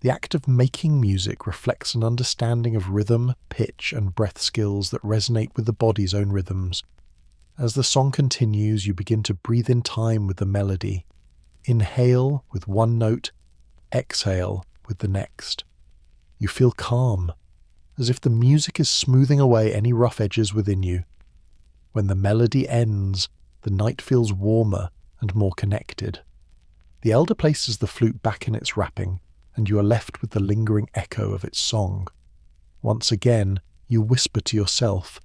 The act of making music reflects an understanding of rhythm, pitch, and breath skills that resonate with the body's own rhythms. As the song continues, you begin to breathe in time with the melody. Inhale with one note, exhale with the next. You feel calm, as if the music is smoothing away any rough edges within you. When the melody ends, the night feels warmer and more connected. The elder places the flute back in its wrapping, and you are left with the lingering echo of its song. Once again, you whisper to yourself,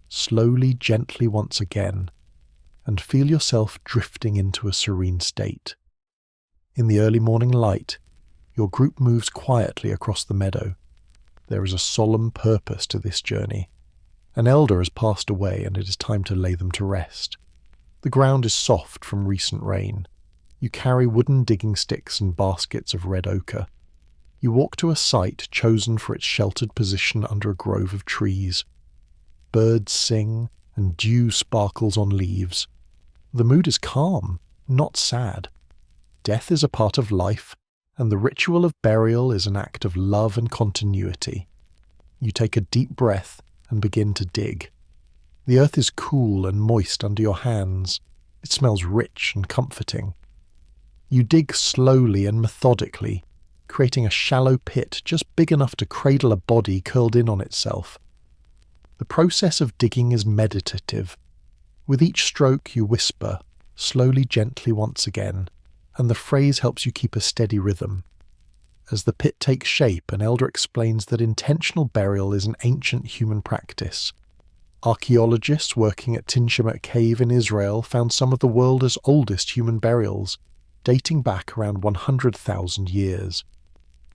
slowly, gently once again, and feel yourself drifting into a serene state. In the early morning light, your group moves quietly across the meadow. There is a solemn purpose to this journey. An elder has passed away and it is time to lay them to rest. The ground is soft from recent rain. You carry wooden digging sticks and baskets of red ochre. You walk to a site chosen for its sheltered position under a grove of trees. Birds sing and dew sparkles on leaves. The mood is calm, not sad. Death is a part of life, and the ritual of burial is an act of love and continuity. You take a deep breath and begin to dig. The earth is cool and moist under your hands. It smells rich and comforting. You dig slowly and methodically, creating a shallow pit just big enough to cradle a body curled in on itself. The process of digging is meditative. With each stroke you whisper, slowly, gently once again, and the phrase helps you keep a steady rhythm. As the pit takes shape, an elder explains that intentional burial is an ancient human practice. Archaeologists working at Tinshemet Cave in Israel found some of the world's oldest human burials, dating back around 100,000 years.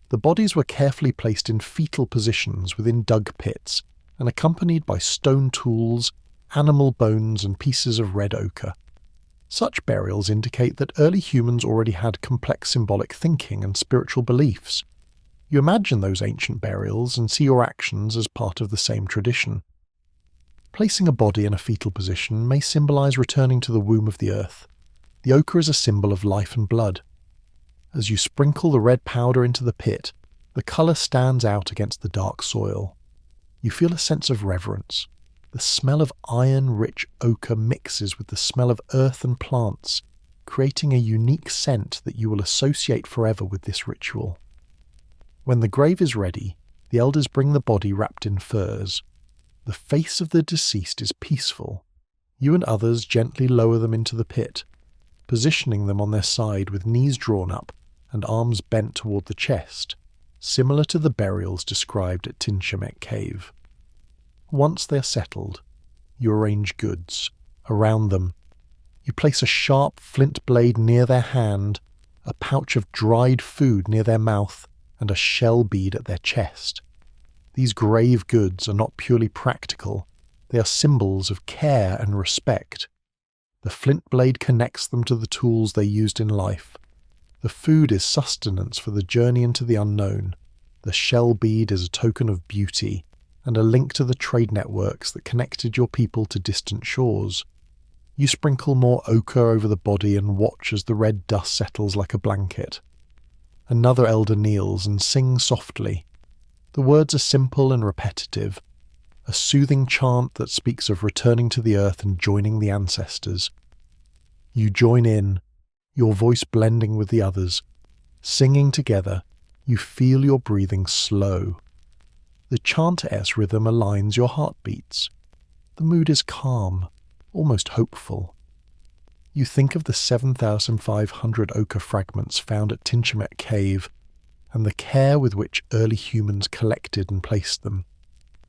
The bodies were carefully placed in fetal positions within dug pits and accompanied by stone tools, animal bones and pieces of red ochre. Such burials indicate that early humans already had complex symbolic thinking and spiritual beliefs. You imagine those ancient burials and see your actions as part of the same tradition. Placing a body in a fetal position may symbolize returning to the womb of the earth. The ochre is a symbol of life and blood. As you sprinkle the red powder into the pit, the colour stands out against the dark soil. You feel a sense of reverence. The smell of iron-rich ochre mixes with the smell of earth and plants, creating a unique scent that you will associate forever with this ritual. When the grave is ready, the elders bring the body wrapped in furs. The face of the deceased is peaceful. You and others gently lower them into the pit, positioning them on their side with knees drawn up and arms bent toward the chest, similar to the burials described at Tinshemet Cave. Once they are settled, you arrange goods, around them. You place a sharp flint blade near their hand, a pouch of dried food near their mouth, and a shell bead at their chest. These grave goods are not purely practical, they are symbols of care and respect. The flint blade connects them to the tools they used in life. The food is sustenance for the journey into the unknown. The shell bead is a token of beauty, and a link to the trade networks that connected your people to distant shores. You sprinkle more ochre over the body and watch as the red dust settles like a blanket. Another elder kneels and sings softly. The words are simple and repetitive, a soothing chant that speaks of returning to the earth and joining the ancestors. You join in, your voice blending with the others. Singing together, you feel your breathing slow. The chanter's rhythm aligns your heartbeats. The mood is calm, almost hopeful. You think of the 7,500 ochre fragments found at Tinchamet Cave and the care with which early humans collected and placed them.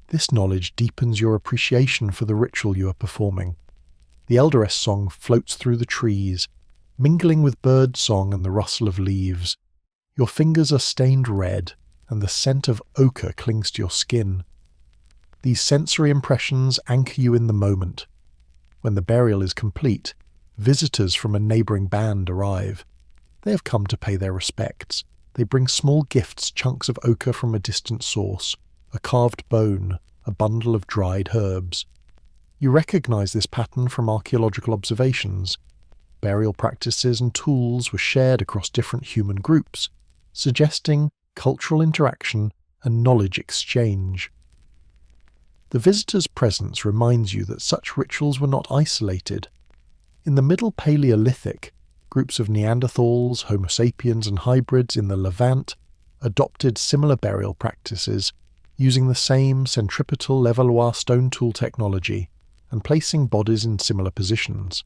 This knowledge deepens your appreciation for the ritual you are performing. The Elderess song floats through the trees, mingling with bird song and the rustle of leaves. Your fingers are stained red, and the scent of ochre clings to your skin. These sensory impressions anchor you in the moment. When the burial is complete, visitors from a neighbouring band arrive. They have come to pay their respects. They bring small gifts, chunks of ochre from a distant source, a carved bone, a bundle of dried herbs. You recognise this pattern from archaeological observations. Burial practices and tools were shared across different human groups, suggesting cultural interaction and knowledge exchange. The visitor's presence reminds you that such rituals were not isolated. In the Middle Paleolithic, groups of Neanderthals, Homo sapiens and hybrids in the Levant adopted similar burial practices, using the same centripetal Levallois stone tool technology and placing bodies in similar positions.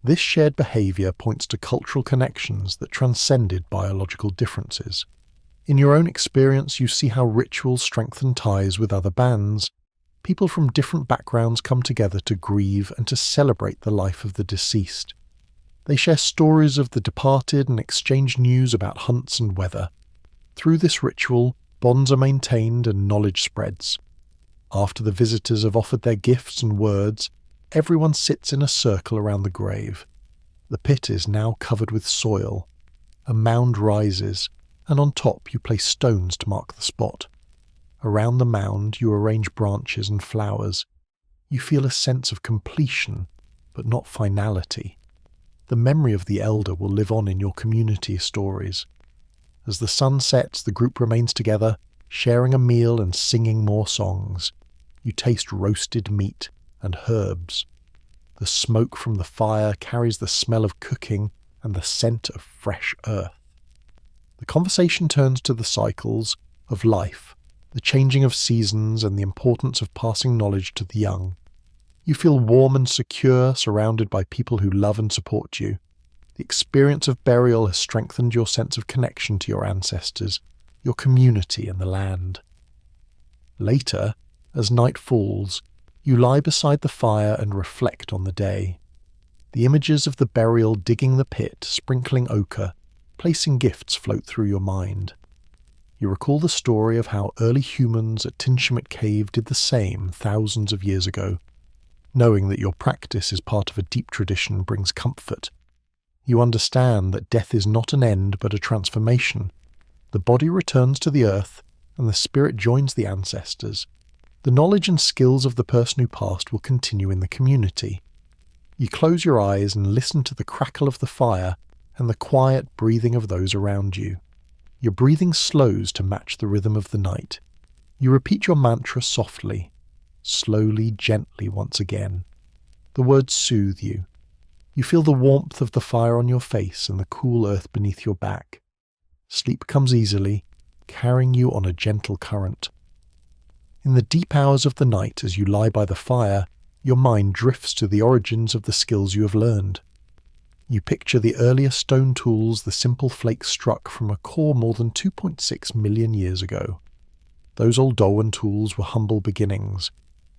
This shared behaviour points to cultural connections that transcended biological differences. In your own experience, you see how rituals strengthen ties with other bands. People from different backgrounds come together to grieve and to celebrate the life of the deceased. They share stories of the departed and exchange news about hunts and weather. Through this ritual, bonds are maintained and knowledge spreads. After the visitors have offered their gifts and words, everyone sits in a circle around the grave. The pit is now covered with soil. A mound rises, and on top you place stones to mark the spot. Around the mound you arrange branches and flowers. You feel a sense of completion, but not finality. The memory of the elder will live on in your community stories. As the sun sets, the group remains together, sharing a meal and singing more songs. You taste roasted meat and herbs. The smoke from the fire carries the smell of cooking and the scent of fresh earth. The conversation turns to the cycles of life, the changing of seasons and the importance of passing knowledge to the young. You feel warm and secure, surrounded by people who love and support you. The experience of burial has strengthened your sense of connection to your ancestors, your community and the land. Later, as night falls, you lie beside the fire and reflect on the day. The images of the burial digging the pit, sprinkling ochre, placing gifts float through your mind. You recall the story of how early humans at Tinchamet Cave did the same thousands of years ago. Knowing that your practice is part of a deep tradition brings comfort. You understand that death is not an end but a transformation. The body returns to the earth and the spirit joins the ancestors. The knowledge and skills of the person who passed will continue in the community. You close your eyes and listen to the crackle of the fire and the quiet breathing of those around you. Your breathing slows to match the rhythm of the night. You repeat your mantra softly, slowly, gently once again. The words soothe you. You feel the warmth of the fire on your face and the cool earth beneath your back. Sleep comes easily, carrying you on a gentle current. In the deep hours of the night, as you lie by the fire, your mind drifts to the origins of the skills you have learned. You picture the earlier stone tools the simple flakes struck from a core more than 2.6 million years ago. Those old Darwin tools were humble beginnings.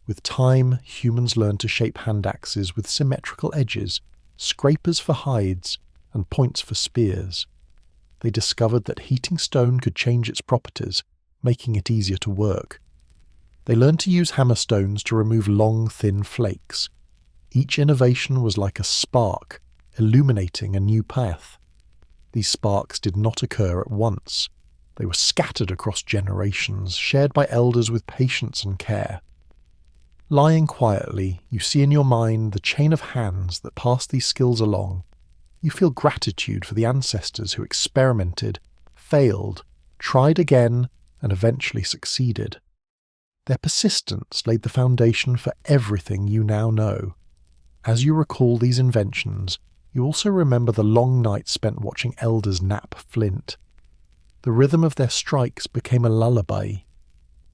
With time, humans learned to shape hand axes with symmetrical edges, scrapers for hides, and points for spears. They discovered that heating stone could change its properties, making it easier to work. They learned to use hammerstones to remove long, thin flakes. Each innovation was like a spark, illuminating a new path. These sparks did not occur at once. They were scattered across generations, shared by elders with patience and care. Lying quietly, you see in your mind the chain of hands that passed these skills along. You feel gratitude for the ancestors who experimented, failed, tried again, and eventually succeeded. Their persistence laid the foundation for everything you now know. As you recall these inventions, you also remember the long nights spent watching elders knap flint. The rhythm of their strikes became a lullaby.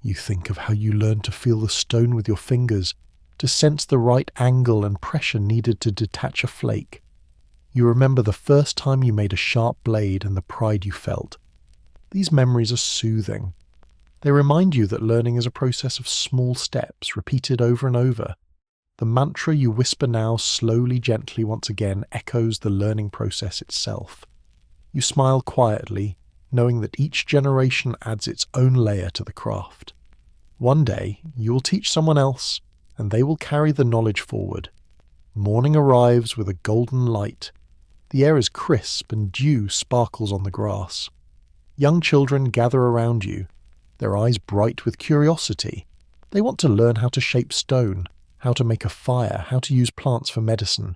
You think of how you learned to feel the stone with your fingers, to sense the right angle and pressure needed to detach a flake. You remember the first time you made a sharp blade and the pride you felt. These memories are soothing. They remind you that learning is a process of small steps repeated over and over. The mantra you whisper now slowly, gently once again echoes the learning process itself. You smile quietly, knowing that each generation adds its own layer to the craft. One day, you will teach someone else, and they will carry the knowledge forward. Morning arrives with a golden light. The air is crisp and dew sparkles on the grass. Young children gather around you, their eyes bright with curiosity. They want to learn how to shape stone, how to make a fire, how to use plants for medicine.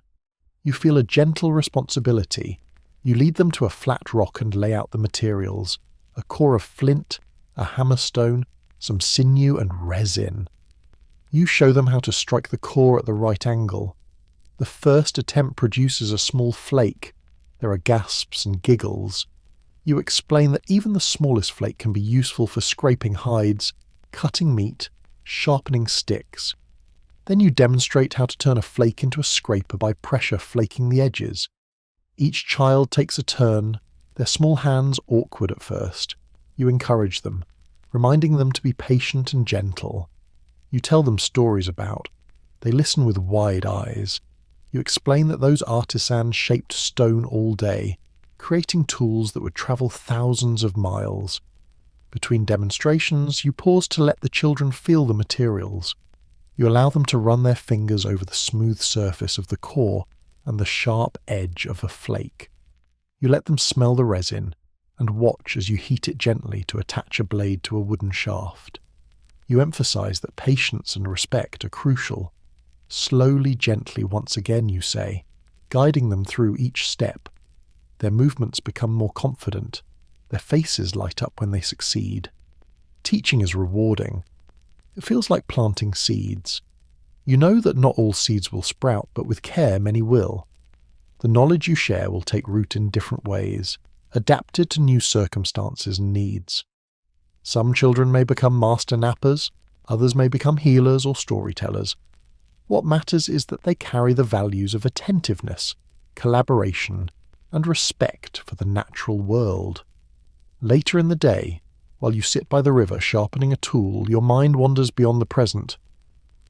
You feel a gentle responsibility. You lead them to a flat rock and lay out the materials, a core of flint, a hammerstone, some sinew and resin. You show them how to strike the core at the right angle. The first attempt produces a small flake. There are gasps and giggles. You explain that even the smallest flake can be useful for scraping hides, cutting meat, sharpening sticks. Then you demonstrate how to turn a flake into a scraper by pressure flaking the edges. Each child takes a turn, their small hands awkward at first. You encourage them, reminding them to be patient and gentle. You tell them stories about. They listen with wide eyes. You explain that those artisans shaped stone all day, creating tools that would travel thousands of miles. Between demonstrations, you pause to let the children feel the materials. You allow them to run their fingers over the smooth surface of the core and the sharp edge of a flake. You let them smell the resin and watch as you heat it gently to attach a blade to a wooden shaft. You emphasize that patience and respect are crucial. Slowly, gently once again, you say, guiding them through each step. Their movements become more confident. Their faces light up when they succeed. Teaching is rewarding. It feels like planting seeds. You know that not all seeds will sprout, but with care many will. The knowledge you share will take root in different ways, adapted to new circumstances and needs. Some children may become master nappers, others may become healers or storytellers. What matters is that they carry the values of attentiveness, collaboration, and respect for the natural world. Later in the day, while you sit by the river sharpening a tool, your mind wanders beyond the present.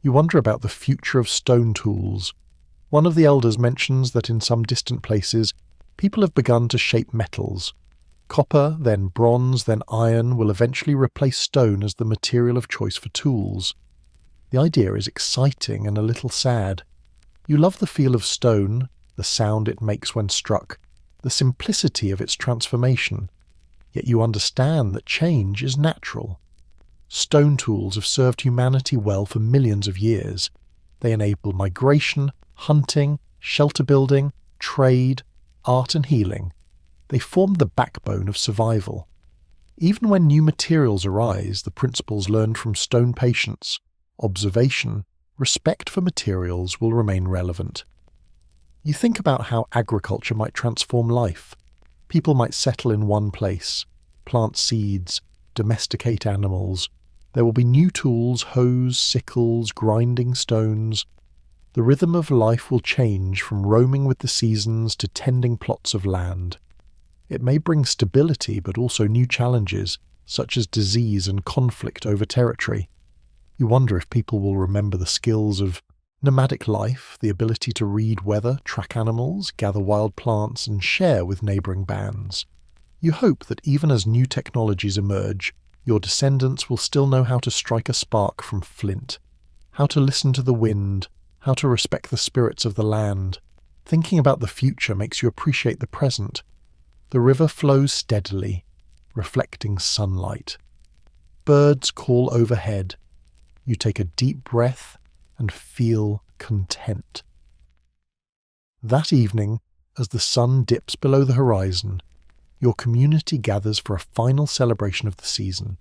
You wonder about the future of stone tools. One of the elders mentions that in some distant places, people have begun to shape metals. Copper, then bronze, then iron will eventually replace stone as the material of choice for tools. The idea is exciting and a little sad. You love the feel of stone, the sound it makes when struck, the simplicity of its transformation. Yet you understand that change is natural. Stone tools have served humanity well for millions of years. They enable migration, hunting, shelter building, trade, art and healing. They form the backbone of survival. Even when new materials arise, the principles learned from stone patience, observation, respect for materials will remain relevant. You think about how agriculture might transform life. People might settle in one place, plant seeds, domesticate animals. There will be new tools, hoes, sickles, grinding stones. The rhythm of life will change from roaming with the seasons to tending plots of land. It may bring stability but also new challenges, such as disease and conflict over territory. You wonder if people will remember the skills of nomadic life, the ability to read weather, track animals, gather wild plants, and share with neighbouring bands. You hope that even as new technologies emerge, your descendants will still know how to strike a spark from flint, how to listen to the wind, how to respect the spirits of the land. Thinking about the future makes you appreciate the present. The river flows steadily, reflecting sunlight. Birds call overhead. You take a deep breath and feel content. That evening, as the sun dips below the horizon, your community gathers for a final celebration of the season.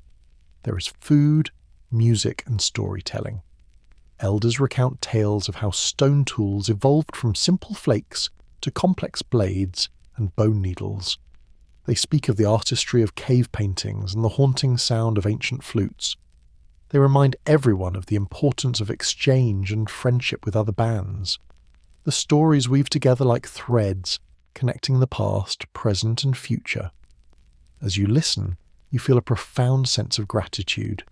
There is food, music, and storytelling. Elders recount tales of how stone tools evolved from simple flakes to complex blades and bone needles. They speak of the artistry of cave paintings and the haunting sound of ancient flutes. They remind everyone of the importance of exchange and friendship with other bands. The stories weave together like threads, connecting the past, present, and future. As you listen, you feel a profound sense of gratitude.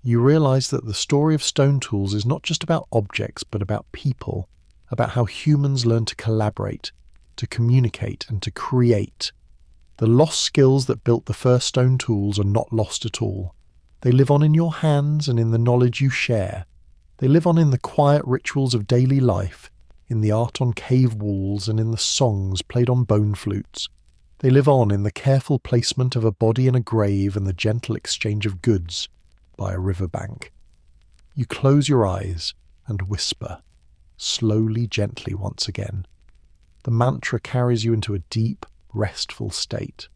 You realize that the story of stone tools is not just about objects, but about people, about how humans learn to collaborate, to communicate, and to create. The lost skills that built the first stone tools are not lost at all. They live on in your hands and in the knowledge you share. They live on in the quiet rituals of daily life, in the art on cave walls and in the songs played on bone flutes. They live on in the careful placement of a body in a grave and the gentle exchange of goods by a riverbank. You close your eyes and whisper, slowly, gently once again. The mantra carries you into a deep, restful state.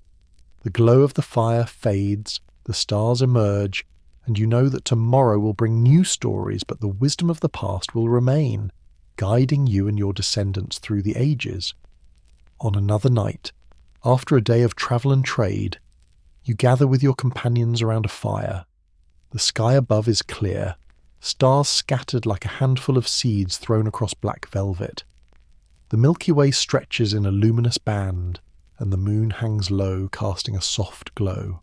The glow of the fire fades, the stars emerge, and you know that tomorrow will bring new stories, but the wisdom of the past will remain, guiding you and your descendants through the ages. On another night, after a day of travel and trade, you gather with your companions around a fire. The sky above is clear, stars scattered like a handful of seeds thrown across black velvet. The Milky Way stretches in a luminous band, and the moon hangs low, casting a soft glow.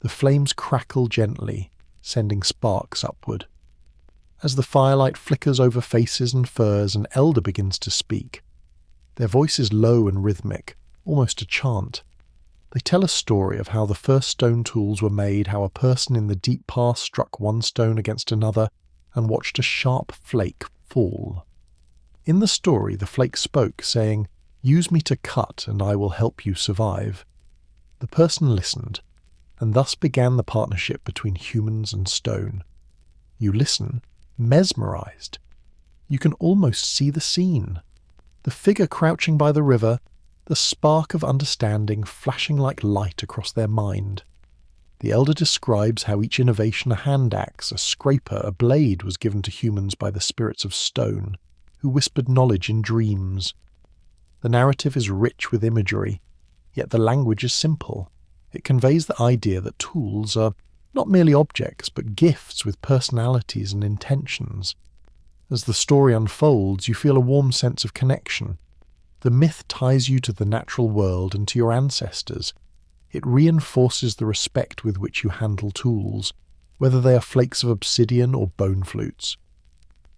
The flames crackle gently, sending sparks upward. As the firelight flickers over faces and furs, an elder begins to speak. Their voice is low and rhythmic, almost a chant. They tell a story of how the first stone tools were made, how a person in the deep past struck one stone against another and watched a sharp flake fall. In the story, the flake spoke, saying, "Use me to cut and I will help you survive." The person listened, and thus began the partnership between humans and stone. You listen, mesmerized. You can almost see the scene. The figure crouching by the river, the spark of understanding flashing like light across their mind. The elder describes how each innovation, a hand axe, a scraper, a blade, was given to humans by the spirits of stone, who whispered knowledge in dreams. The narrative is rich with imagery, yet the language is simple. It conveys the idea that tools are not merely objects, but gifts with personalities and intentions. As the story unfolds, you feel a warm sense of connection. The myth ties you to the natural world and to your ancestors. It reinforces the respect with which you handle tools, whether they are flakes of obsidian or bone flutes.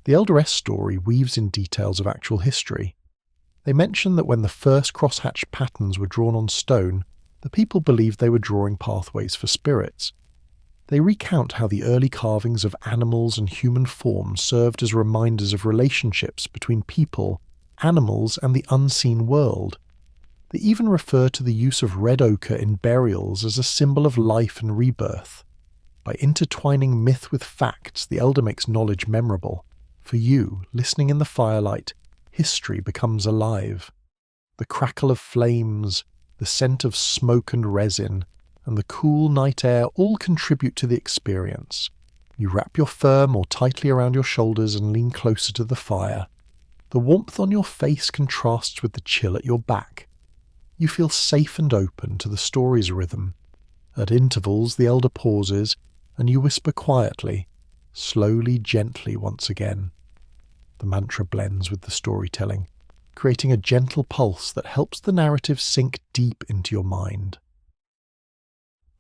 The Elderess story weaves in details of actual history. They mention that when the first crosshatched patterns were drawn on stone, the people believed they were drawing pathways for spirits. They recount how the early carvings of animals and human forms served as reminders of relationships between people, animals, and the unseen world. They even refer to the use of red ochre in burials as a symbol of life and rebirth. By intertwining myth with facts, the elder makes knowledge memorable. For you, listening in the firelight, history becomes alive. The crackle of flames, the scent of smoke and resin, and the cool night air all contribute to the experience. You wrap your fur more tightly around your shoulders and lean closer to the fire. The warmth on your face contrasts with the chill at your back. You feel safe and open to the story's rhythm. At intervals, the elder pauses, and you whisper quietly, slowly, gently once again. The mantra blends with the storytelling, creating a gentle pulse that helps the narrative sink deep into your mind.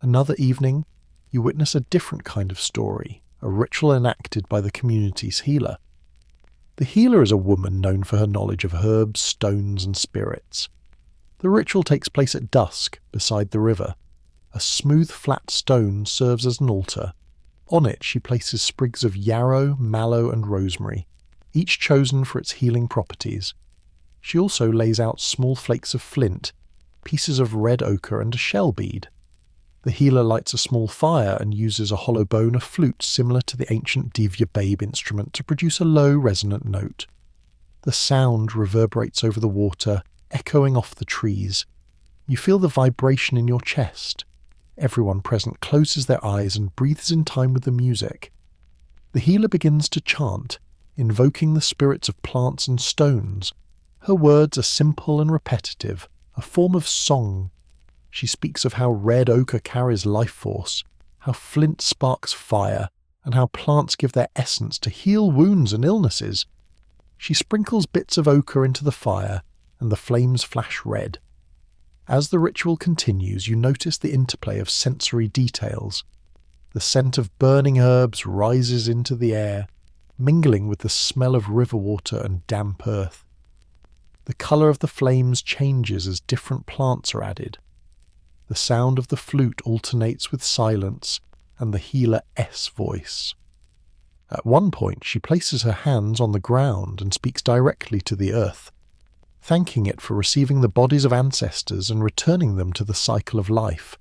Another evening, you witness a different kind of story, a ritual enacted by the community's healer. The healer is a woman known for her knowledge of herbs, stones, and spirits. The ritual takes place at dusk, beside the river. A smooth, flat stone serves as an altar. On it she places sprigs of yarrow, mallow, and rosemary, each chosen for its healing properties. She also lays out small flakes of flint, pieces of red ochre, and a shell bead. The healer lights a small fire and uses a hollow bone of flute similar to the ancient Divya Babe instrument to produce a low, resonant note. The sound reverberates over the water, echoing off the trees. You feel the vibration in your chest. Everyone present closes their eyes and breathes in time with the music. The healer begins to chant, invoking the spirits of plants and stones. Her words are simple and repetitive, a form of song. She speaks of how red ochre carries life force, how flint sparks fire, and how plants give their essence to heal wounds and illnesses. She sprinkles bits of ochre into the fire, and the flames flash red. As the ritual continues, you notice the interplay of sensory details. The scent of burning herbs rises into the air, mingling with the smell of river water and damp earth. The colour of the flames changes as different plants are added. The sound of the flute alternates with silence and the healer S voice. At one point she places her hands on the ground and speaks directly to the earth, thanking it for receiving the bodies of ancestors and returning them to the cycle of life.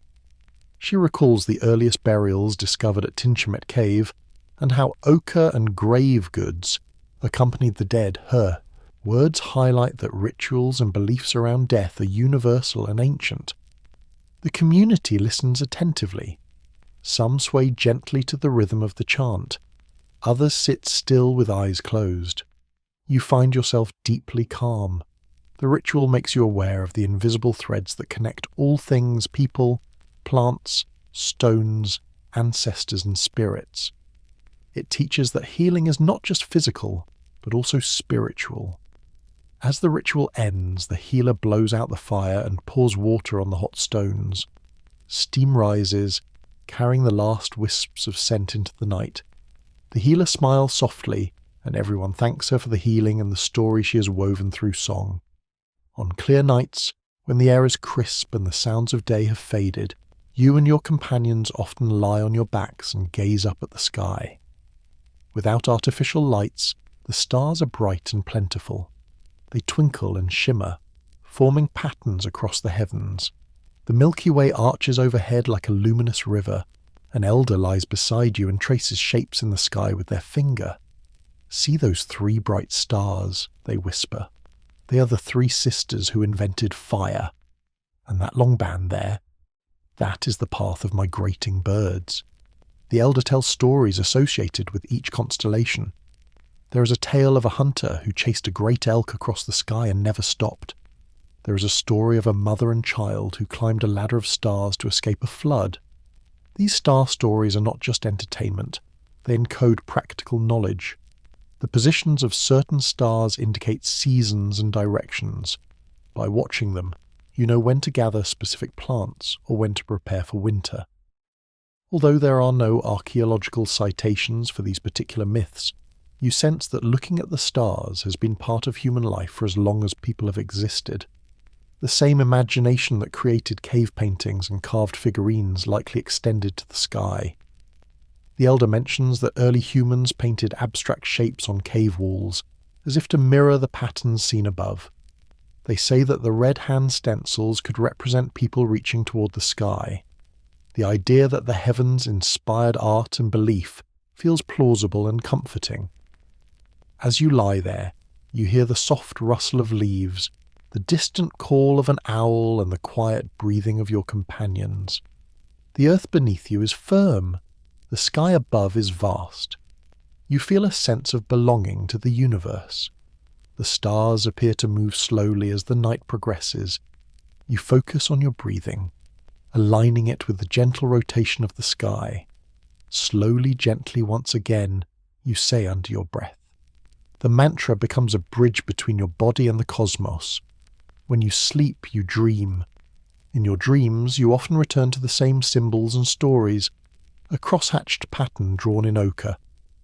She recalls the earliest burials discovered at Tinchamet Cave and how ochre and grave goods accompanied the dead, her. Words highlight that rituals and beliefs around death are universal and ancient. The community listens attentively. Some sway gently to the rhythm of the chant. Others sit still with eyes closed. You find yourself deeply calm. The ritual makes you aware of the invisible threads that connect all things: people, plants, stones, ancestors, and spirits. It teaches that healing is not just physical, but also spiritual. As the ritual ends, the healer blows out the fire and pours water on the hot stones. Steam rises, carrying the last wisps of scent into the night. The healer smiles softly, and everyone thanks her for the healing and the story she has woven through song. On clear nights, when the air is crisp and the sounds of day have faded, you and your companions often lie on your backs and gaze up at the sky. Without artificial lights, the stars are bright and plentiful. They twinkle and shimmer, forming patterns across the heavens. The Milky Way arches overhead like a luminous river. An elder lies beside you and traces shapes in the sky with their finger. "See those 3 bright stars," they whisper. "They are the 3 sisters who invented fire. And that long band there, that is the path of migrating birds." The elder tells stories associated with each constellation. There is a tale of a hunter who chased a great elk across the sky and never stopped. There is a story of a mother and child who climbed a ladder of stars to escape a flood. These star stories are not just entertainment, they encode practical knowledge. The positions of certain stars indicate seasons and directions. By watching them, you know when to gather specific plants or when to prepare for winter. Although there are no archaeological citations for these particular myths, you sense that looking at the stars has been part of human life for as long as people have existed. The same imagination that created cave paintings and carved figurines likely extended to the sky. The elder mentions that early humans painted abstract shapes on cave walls, as if to mirror the patterns seen above. They say that the red hand stencils could represent people reaching toward the sky. The idea that the heavens inspired art and belief feels plausible and comforting. As you lie there, you hear the soft rustle of leaves, the distant call of an owl, and the quiet breathing of your companions. The earth beneath you is firm. The sky above is vast. You feel a sense of belonging to the universe. The stars appear to move slowly as the night progresses. You focus on your breathing, aligning it with the gentle rotation of the sky. Slowly, gently once again, you say under your breath. The mantra becomes a bridge between your body and the cosmos. When you sleep, you dream. In your dreams, you often return to the same symbols and stories. a cross-hatched pattern drawn in ochre,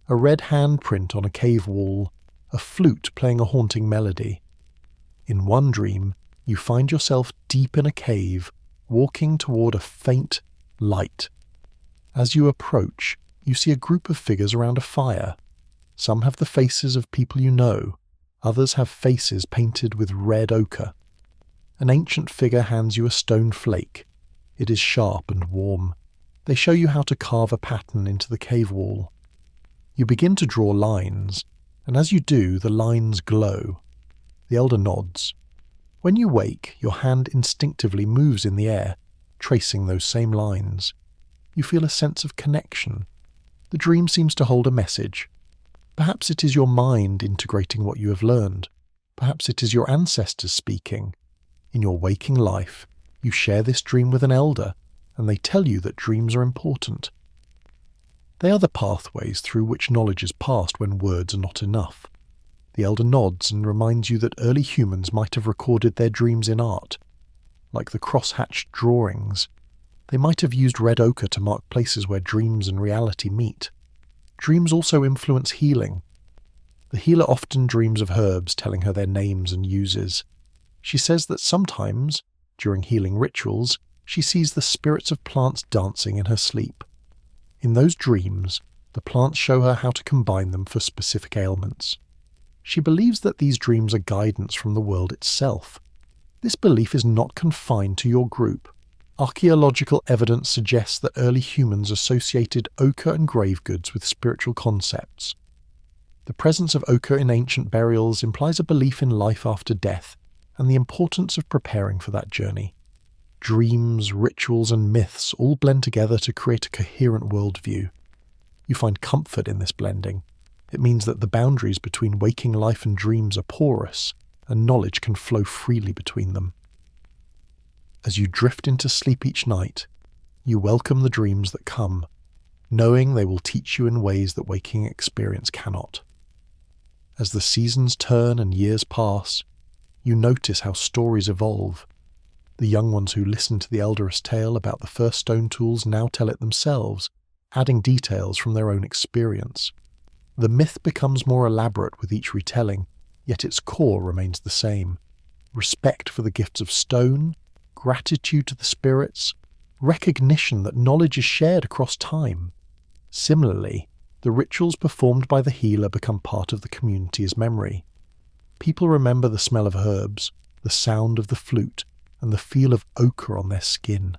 a red handprint on a cave wall, a flute playing a haunting melody. In one dream, you find yourself deep in a cave, walking toward a faint light. As you approach, you see a group of figures around a fire. Some have the faces of people you know, others have faces painted with red ochre. An ancient figure hands you a stone flake. It is sharp and warm. They show you how to carve a pattern into the cave wall. You begin to draw lines, and as you do, the lines glow. The elder nods. When you wake, your hand instinctively moves in the air, tracing those same lines. You feel a sense of connection. The dream seems to hold a message. Perhaps it is your mind integrating what you have learned. Perhaps it is your ancestors speaking. In your waking life, you share this dream with an elder, and they tell you that dreams are important. They are the pathways through which knowledge is passed when words are not enough. The elder nods and reminds you that early humans might have recorded their dreams in art. Like the cross-hatched drawings, they might have used red ochre to mark places where dreams and reality meet. Dreams also influence healing. The healer often dreams of herbs telling her their names and uses. She says that sometimes, during healing rituals, she sees the spirits of plants dancing in her sleep. In those dreams, the plants show her how to combine them for specific ailments. She believes that these dreams are guidance from the world itself. This belief is not confined to your group. Archaeological evidence suggests that early humans associated ochre and grave goods with spiritual concepts. The presence of ochre in ancient burials implies a belief in life after death and the importance of preparing for that journey. Dreams, rituals, and myths all blend together to create a coherent worldview. You find comfort in this blending. It means that the boundaries between waking life and dreams are porous, and knowledge can flow freely between them. As you drift into sleep each night, you welcome the dreams that come, knowing they will teach you in ways that waking experience cannot. As the seasons turn and years pass, you notice how stories evolve. The young ones who listened to the elder's tale about the first stone tools now tell it themselves, adding details from their own experience. The myth becomes more elaborate with each retelling, yet its core remains the same. Respect for the gifts of stone, gratitude to the spirits, recognition that knowledge is shared across time. Similarly, the rituals performed by the healer become part of the community's memory. People remember the smell of herbs, the sound of the flute, and the feel of ochre on their skin.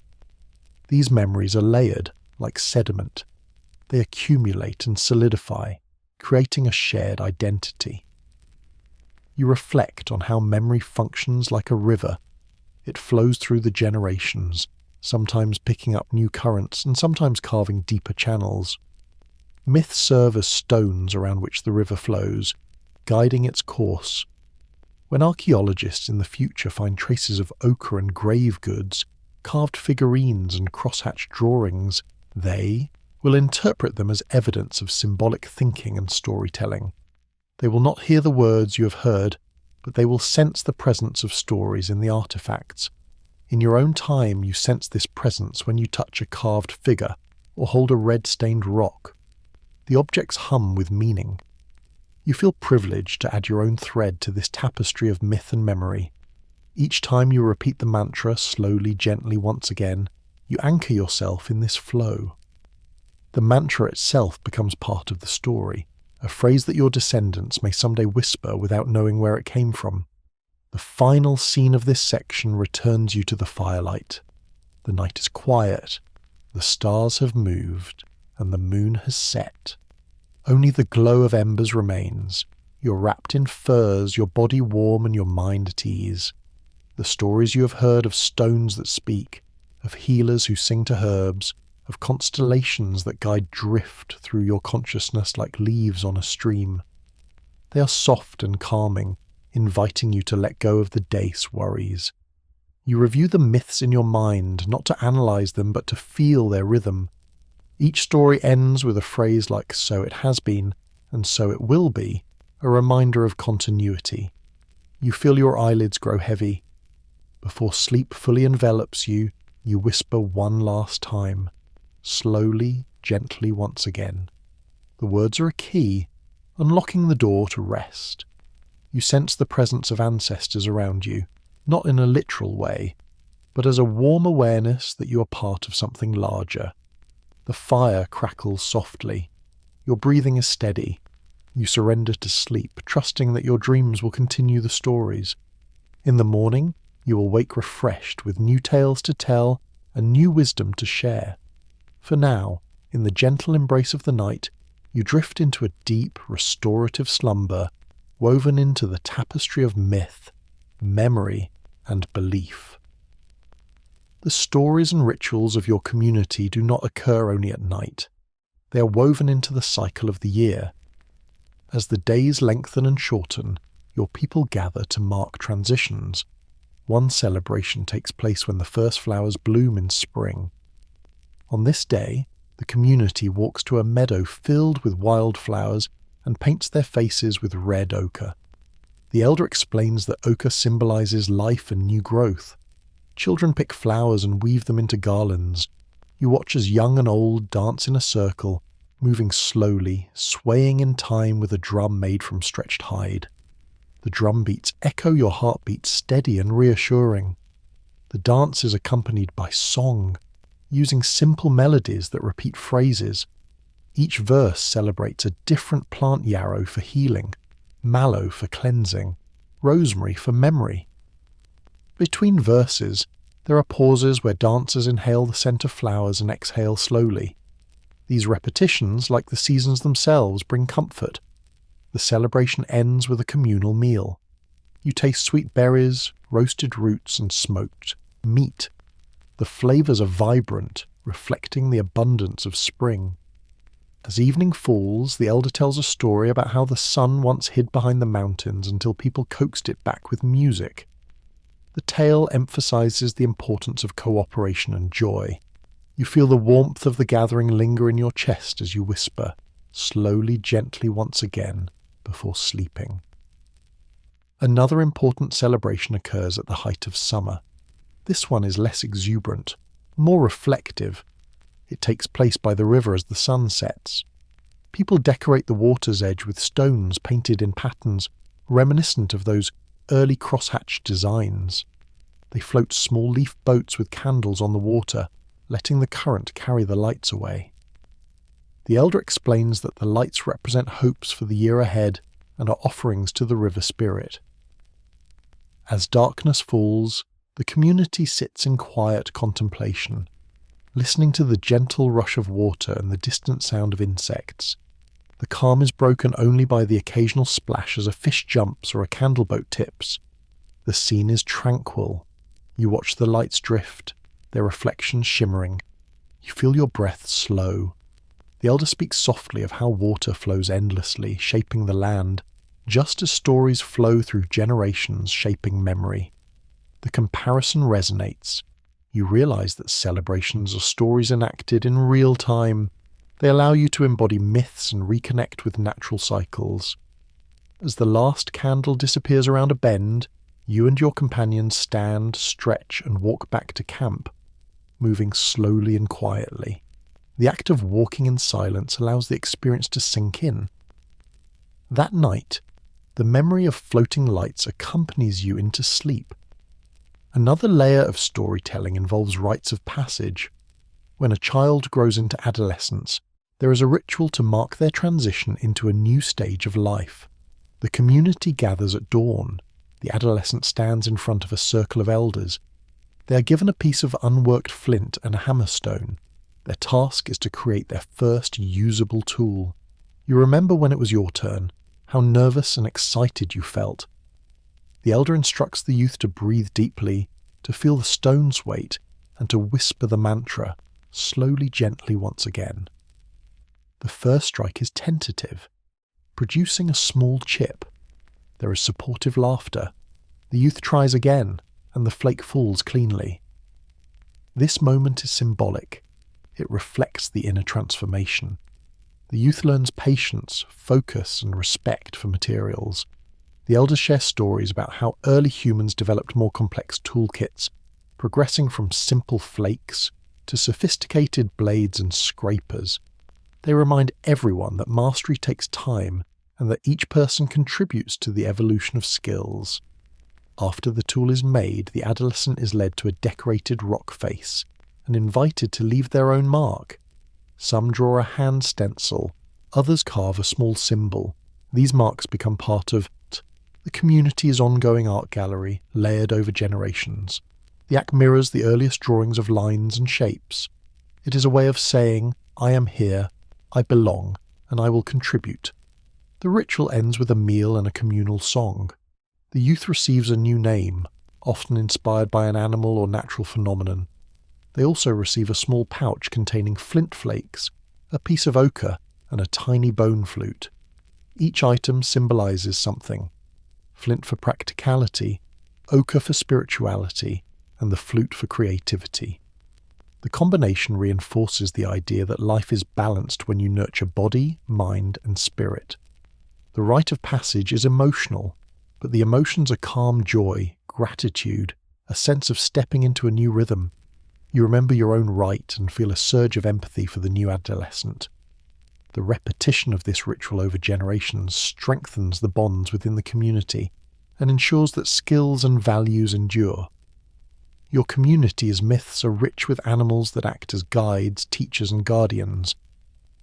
These memories are layered, like sediment. They accumulate and solidify, creating a shared identity. You reflect on how memory functions like a river. It flows through the generations, sometimes picking up new currents and sometimes carving deeper channels. Myths serve as stones around which the river flows, guiding its course. When archaeologists in the future find traces of ochre and grave goods, carved figurines and crosshatched drawings, they will interpret them as evidence of symbolic thinking and storytelling. They will not hear the words you have heard, but they will sense the presence of stories in the artifacts. In your own time, you sense this presence when you touch a carved figure or hold a red-stained rock. The objects hum with meaning. You feel privileged to add your own thread to this tapestry of myth and memory. Each time you repeat the mantra slowly, gently once again, you anchor yourself in this flow. The mantra itself becomes part of the story, a phrase that your descendants may someday whisper without knowing where it came from. The final scene of this section returns you to the firelight. The night is quiet, the stars have moved, and the moon has set. Only the glow of embers remains. You're wrapped in furs, your body warm and your mind at ease. The stories you have heard of stones that speak, of healers who sing to herbs, of constellations that guide drift through your consciousness like leaves on a stream. They are soft and calming, inviting you to let go of the day's worries. You review the myths in your mind, not to analyze them, but to feel their rhythm. Each story ends with a phrase like "so it has been" and "so it will be," a reminder of continuity. You feel your eyelids grow heavy. Before sleep fully envelops you, you whisper one last time, slowly gently once again. The words are a key, unlocking the door to rest. You sense the presence of ancestors around you, not in a literal way, but as a warm awareness that you are part of something larger. The fire crackles softly. Your breathing is steady. You surrender to sleep, trusting that your dreams will continue the stories. In the morning, you will wake refreshed with new tales to tell and new wisdom to share. For now, in the gentle embrace of the night, you drift into a deep, restorative slumber, woven into the tapestry of myth, memory, and belief. The stories and rituals of your community do not occur only at night. They are woven into the cycle of the year. As the days lengthen and shorten, your people gather to mark transitions. One celebration takes place when the first flowers bloom in spring. On this day, the community walks to a meadow filled with wildflowers and paints their faces with red ochre. The elder explains that ochre symbolizes life and new growth. Children pick flowers and weave them into garlands. You watch as young and old dance in a circle, moving slowly, swaying in time with a drum made from stretched hide. The drum beats echo your heartbeat, steady and reassuring. The dance is accompanied by song, using simple melodies that repeat phrases. Each verse celebrates a different plant yarrow for healing, mallow for cleansing, rosemary for memory. Between verses, there are pauses where dancers inhale the scent of flowers and exhale slowly. These repetitions, like the seasons themselves, bring comfort. The celebration ends with a communal meal. You taste sweet berries, roasted roots, and smoked meat. The flavors are vibrant, reflecting the abundance of spring. As evening falls, the elder tells a story about how the sun once hid behind the mountains until people coaxed it back with music. The tale emphasizes the importance of cooperation and joy. You feel the warmth of the gathering linger in your chest as you whisper, slowly, gently once again, before sleeping. Another important celebration occurs at the height of summer. This one is less exuberant, more reflective. It takes place by the river as the sun sets. People decorate the water's edge with stones painted in patterns reminiscent of those early crosshatched designs. They float small leaf boats with candles on the water, letting the current carry the lights away. The elder explains that the lights represent hopes for the year ahead and are offerings to the river spirit. As darkness falls, the community sits in quiet contemplation, listening to the gentle rush of water and the distant sound of insects. The calm is broken only by the occasional splash as a fish jumps or a candle boat tips. The scene is tranquil. You watch the lights drift, their reflections shimmering. You feel your breath slow. The elder speaks softly of how water flows endlessly, shaping the land, just as stories flow through generations, shaping memory. The comparison resonates. You realize that celebrations are stories enacted in real time. They allow you to embody myths and reconnect with natural cycles. As the last candle disappears around a bend, you and your companions stand, stretch, and walk back to camp, moving slowly and quietly. The act of walking in silence allows the experience to sink in. That night, the memory of floating lights accompanies you into sleep. Another layer of storytelling involves rites of passage. When a child grows into adolescence, there is a ritual to mark their transition into a new stage of life. The community gathers at dawn. The adolescent stands in front of a circle of elders. They are given a piece of unworked flint and a hammerstone. Their task is to create their first usable tool. You remember when it was your turn, how nervous and excited you felt. The elder instructs the youth to breathe deeply, to feel the stone's weight, and to whisper the mantra, slowly, gently once again. The first strike is tentative, producing a small chip. There is supportive laughter. The youth tries again, and the flake falls cleanly. This moment is symbolic. It reflects the inner transformation. The youth learns patience, focus, and respect for materials. The elders share stories about how early humans developed more complex toolkits, progressing from simple flakes to sophisticated blades and scrapers. They remind everyone that mastery takes time and that each person contributes to the evolution of skills. After the tool is made, the adolescent is led to a decorated rock face and invited to leave their own mark. Some draw a hand stencil, others carve a small symbol. These marks become part of the community's ongoing art gallery, layered over generations. The act mirrors the earliest drawings of lines and shapes. It is a way of saying, I am here, I belong, and I will contribute. The ritual ends with a meal and a communal song. The youth receives a new name, often inspired by an animal or natural phenomenon. They also receive a small pouch containing flint flakes, a piece of ochre, and a tiny bone flute. Each item symbolizes something. Flint for practicality, ochre for spirituality, and the flute for creativity. The combination reinforces the idea that life is balanced when you nurture body, mind, and spirit. The rite of passage is emotional, but the emotions are calm joy, gratitude, a sense of stepping into a new rhythm. You remember your own right and feel a surge of empathy for the new adolescent. The repetition of this ritual over generations strengthens the bonds within the community and ensures that skills and values endure. Your community's myths are rich with animals that act as guides, teachers, and guardians.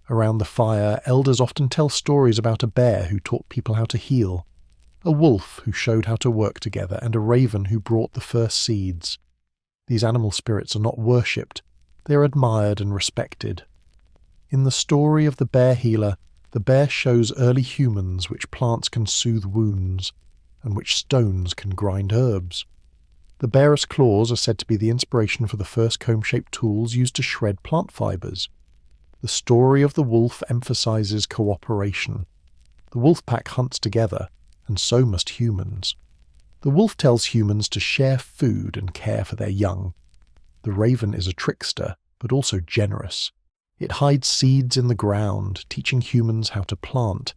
Around the fire, elders often tell stories about a bear who taught people how to heal, a wolf who showed how to work together, and a raven who brought the first seeds. These animal spirits are not worshipped, they are admired and respected. In the story of the bear healer, the bear shows early humans which plants can soothe wounds, and which stones can grind herbs. The bear's claws are said to be the inspiration for the first comb-shaped tools used to shred plant fibers. The story of the wolf emphasizes cooperation. The wolf pack hunts together, and so must humans. The wolf tells humans to share food and care for their young. The raven is a trickster, but also generous. It hides seeds in the ground, teaching humans how to plant.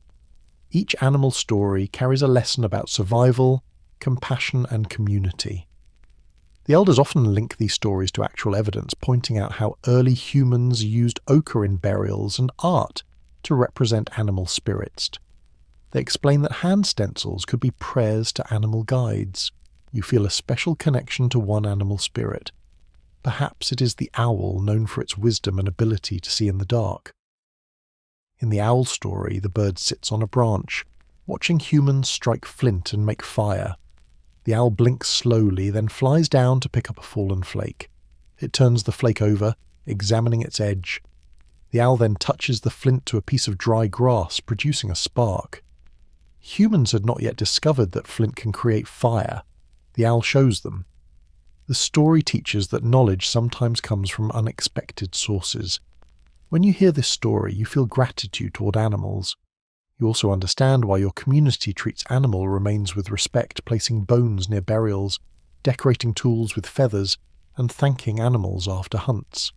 Each animal story carries a lesson about survival, compassion, and community. The elders often link these stories to actual evidence, pointing out how early humans used ochre in burials and art to represent animal spirits. They explain that hand stencils could be prayers to animal guides. You feel a special connection to one animal spirit. Perhaps it is the owl, known for its wisdom and ability to see in the dark. In the owl story, the bird sits on a branch, watching humans strike flint and make fire. The owl blinks slowly, then flies down to pick up a fallen flake. It turns the flake over, examining its edge. The owl then touches the flint to a piece of dry grass, producing a spark. Humans had not yet discovered that flint can create fire. The owl shows them. The story teaches that knowledge sometimes comes from unexpected sources. When you hear this story, you feel gratitude toward animals. You also understand why your community treats animal remains with respect, placing bones near burials, decorating tools with feathers, and thanking animals after hunts.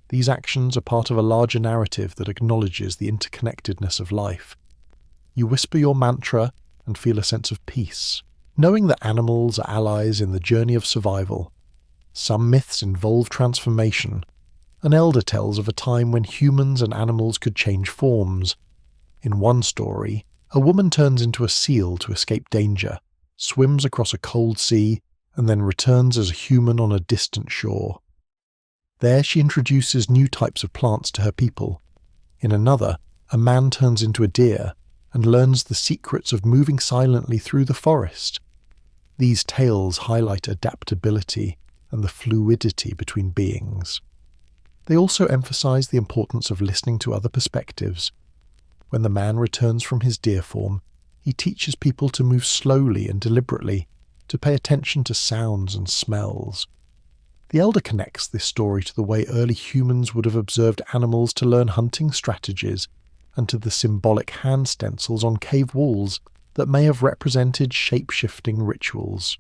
These actions are part of a larger narrative that acknowledges the interconnectedness of life. You whisper your mantra and feel a sense of peace, knowing that animals are allies in the journey of survival. Some myths involve transformation. An elder tells of a time when humans and animals could change forms. In one story, a woman turns into a seal to escape danger, swims across a cold sea, and then returns as a human on a distant shore. There she introduces new types of plants to her people. In another, a man turns into a deer and learns the secrets of moving silently through the forest. These tales highlight adaptability and the fluidity between beings. They also emphasize the importance of listening to other perspectives. When the man returns from his deer form, he teaches people to move slowly and deliberately, to pay attention to sounds and smells. The elder connects this story to the way early humans would have observed animals to learn hunting strategies, and to the symbolic hand stencils on cave walls that may have represented shape-shifting rituals.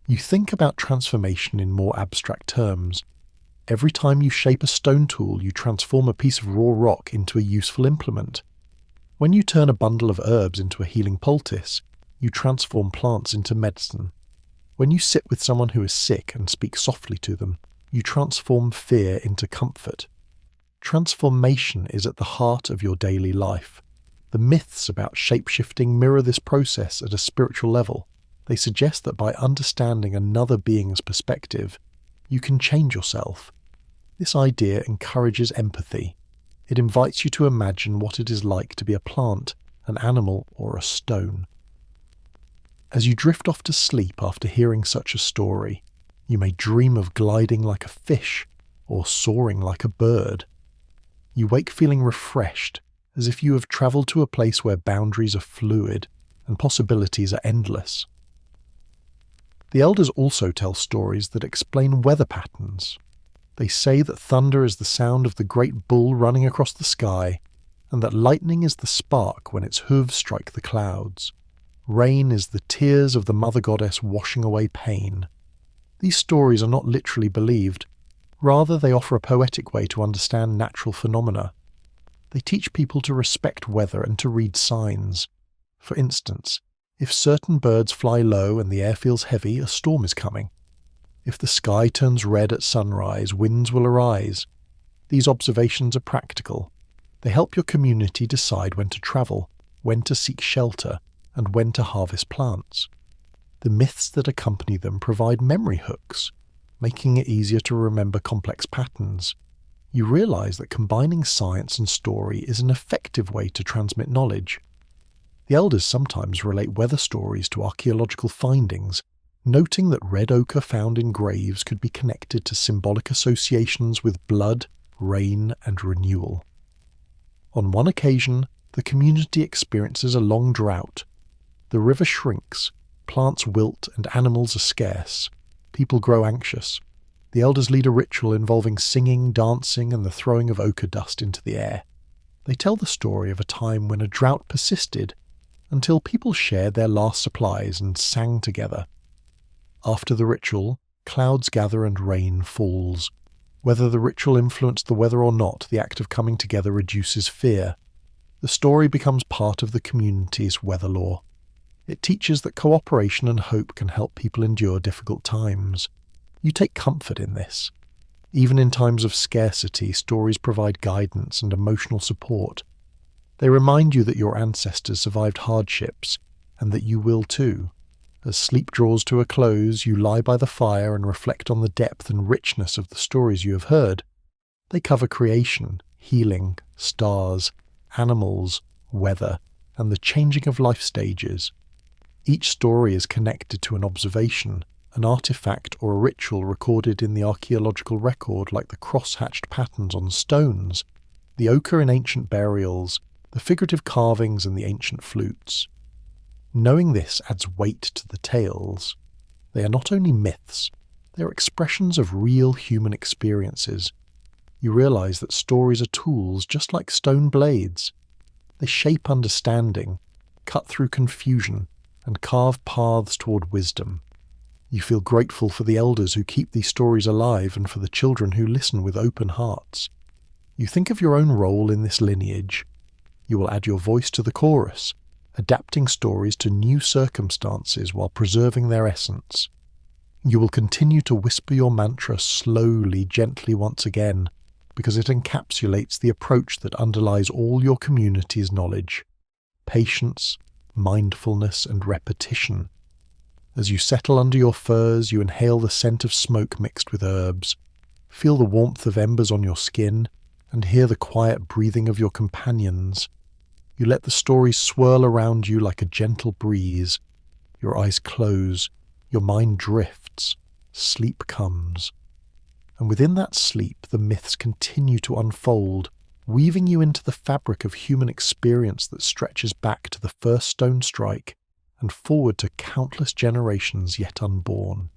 You think about transformation in more abstract terms. Every time you shape a stone tool, you transform a piece of raw rock into a useful implement. When you turn a bundle of herbs into a healing poultice, you transform plants into medicine. When you sit with someone who is sick and speak softly to them, you transform fear into comfort. Transformation is at the heart of your daily life. The myths about shape-shifting mirror this process at a spiritual level. They suggest that by understanding another being's perspective, you can change yourself. This idea encourages empathy. It invites you to imagine what it is like to be a plant, an animal, or a stone. As you drift off to sleep after hearing such a story, you may dream of gliding like a fish or soaring like a bird. You wake feeling refreshed, as if you have travelled to a place where boundaries are fluid and possibilities are endless. The elders also tell stories that explain weather patterns. They say that thunder is the sound of the great bull running across the sky, and that lightning is the spark when its hooves strike the clouds. Rain is the tears of the mother goddess washing away pain. These stories are not literally believed. Rather, they offer a poetic way to understand natural phenomena. They teach people to respect weather and to read signs. For instance, if certain birds fly low and the air feels heavy, a storm is coming. If the sky turns red at sunrise, winds will arise. These observations are practical. They help your community decide when to travel, when to seek shelter, and when to harvest plants. The myths that accompany them provide memory hooks, making it easier to remember complex patterns. You realize that combining science and story is an effective way to transmit knowledge. The elders sometimes relate weather stories to archaeological findings, noting that red ochre found in graves could be connected to symbolic associations with blood, rain, and renewal. On one occasion, the community experiences a long drought. The river shrinks, plants wilt, and animals are scarce. People grow anxious. The elders lead a ritual involving singing, dancing, and the throwing of ochre dust into the air. They tell the story of a time when a drought persisted until people shared their last supplies and sang together. After the ritual, clouds gather and rain falls. Whether the ritual influenced the weather or not, the act of coming together reduces fear. The story becomes part of the community's weather lore. It teaches that cooperation and hope can help people endure difficult times. You take comfort in this. Even in times of scarcity, stories provide guidance and emotional support. They remind you that your ancestors survived hardships, and that you will too. As sleep draws to a close, you lie by the fire and reflect on the depth and richness of the stories you have heard. They cover creation, healing, stars, animals, weather, and the changing of life stages. Each story is connected to an observation, an artifact or a ritual recorded in the archaeological record, like the cross-hatched patterns on stones, the ochre in ancient burials, the figurative carvings and the ancient flutes. Knowing this adds weight to the tales. They are not only myths, they are expressions of real human experiences. You realize that stories are tools just like stone blades. They shape understanding, cut through confusion, and carve paths toward wisdom. You feel grateful for the elders who keep these stories alive and for the children who listen with open hearts. You think of your own role in this lineage. You will add your voice to the chorus, adapting stories to new circumstances while preserving their essence. You will continue to whisper your mantra slowly, gently once again, because it encapsulates the approach that underlies all your community's knowledge: patience, mindfulness, and repetition. As you settle under your furs, you inhale the scent of smoke mixed with herbs, feel the warmth of embers on your skin, and hear the quiet breathing of your companions. You let the stories swirl around you like a gentle breeze. Your eyes close, your mind drifts, sleep comes. And within that sleep, the myths continue to unfold, weaving you into the fabric of human experience that stretches back to the first stone strike and forward to countless generations yet unborn.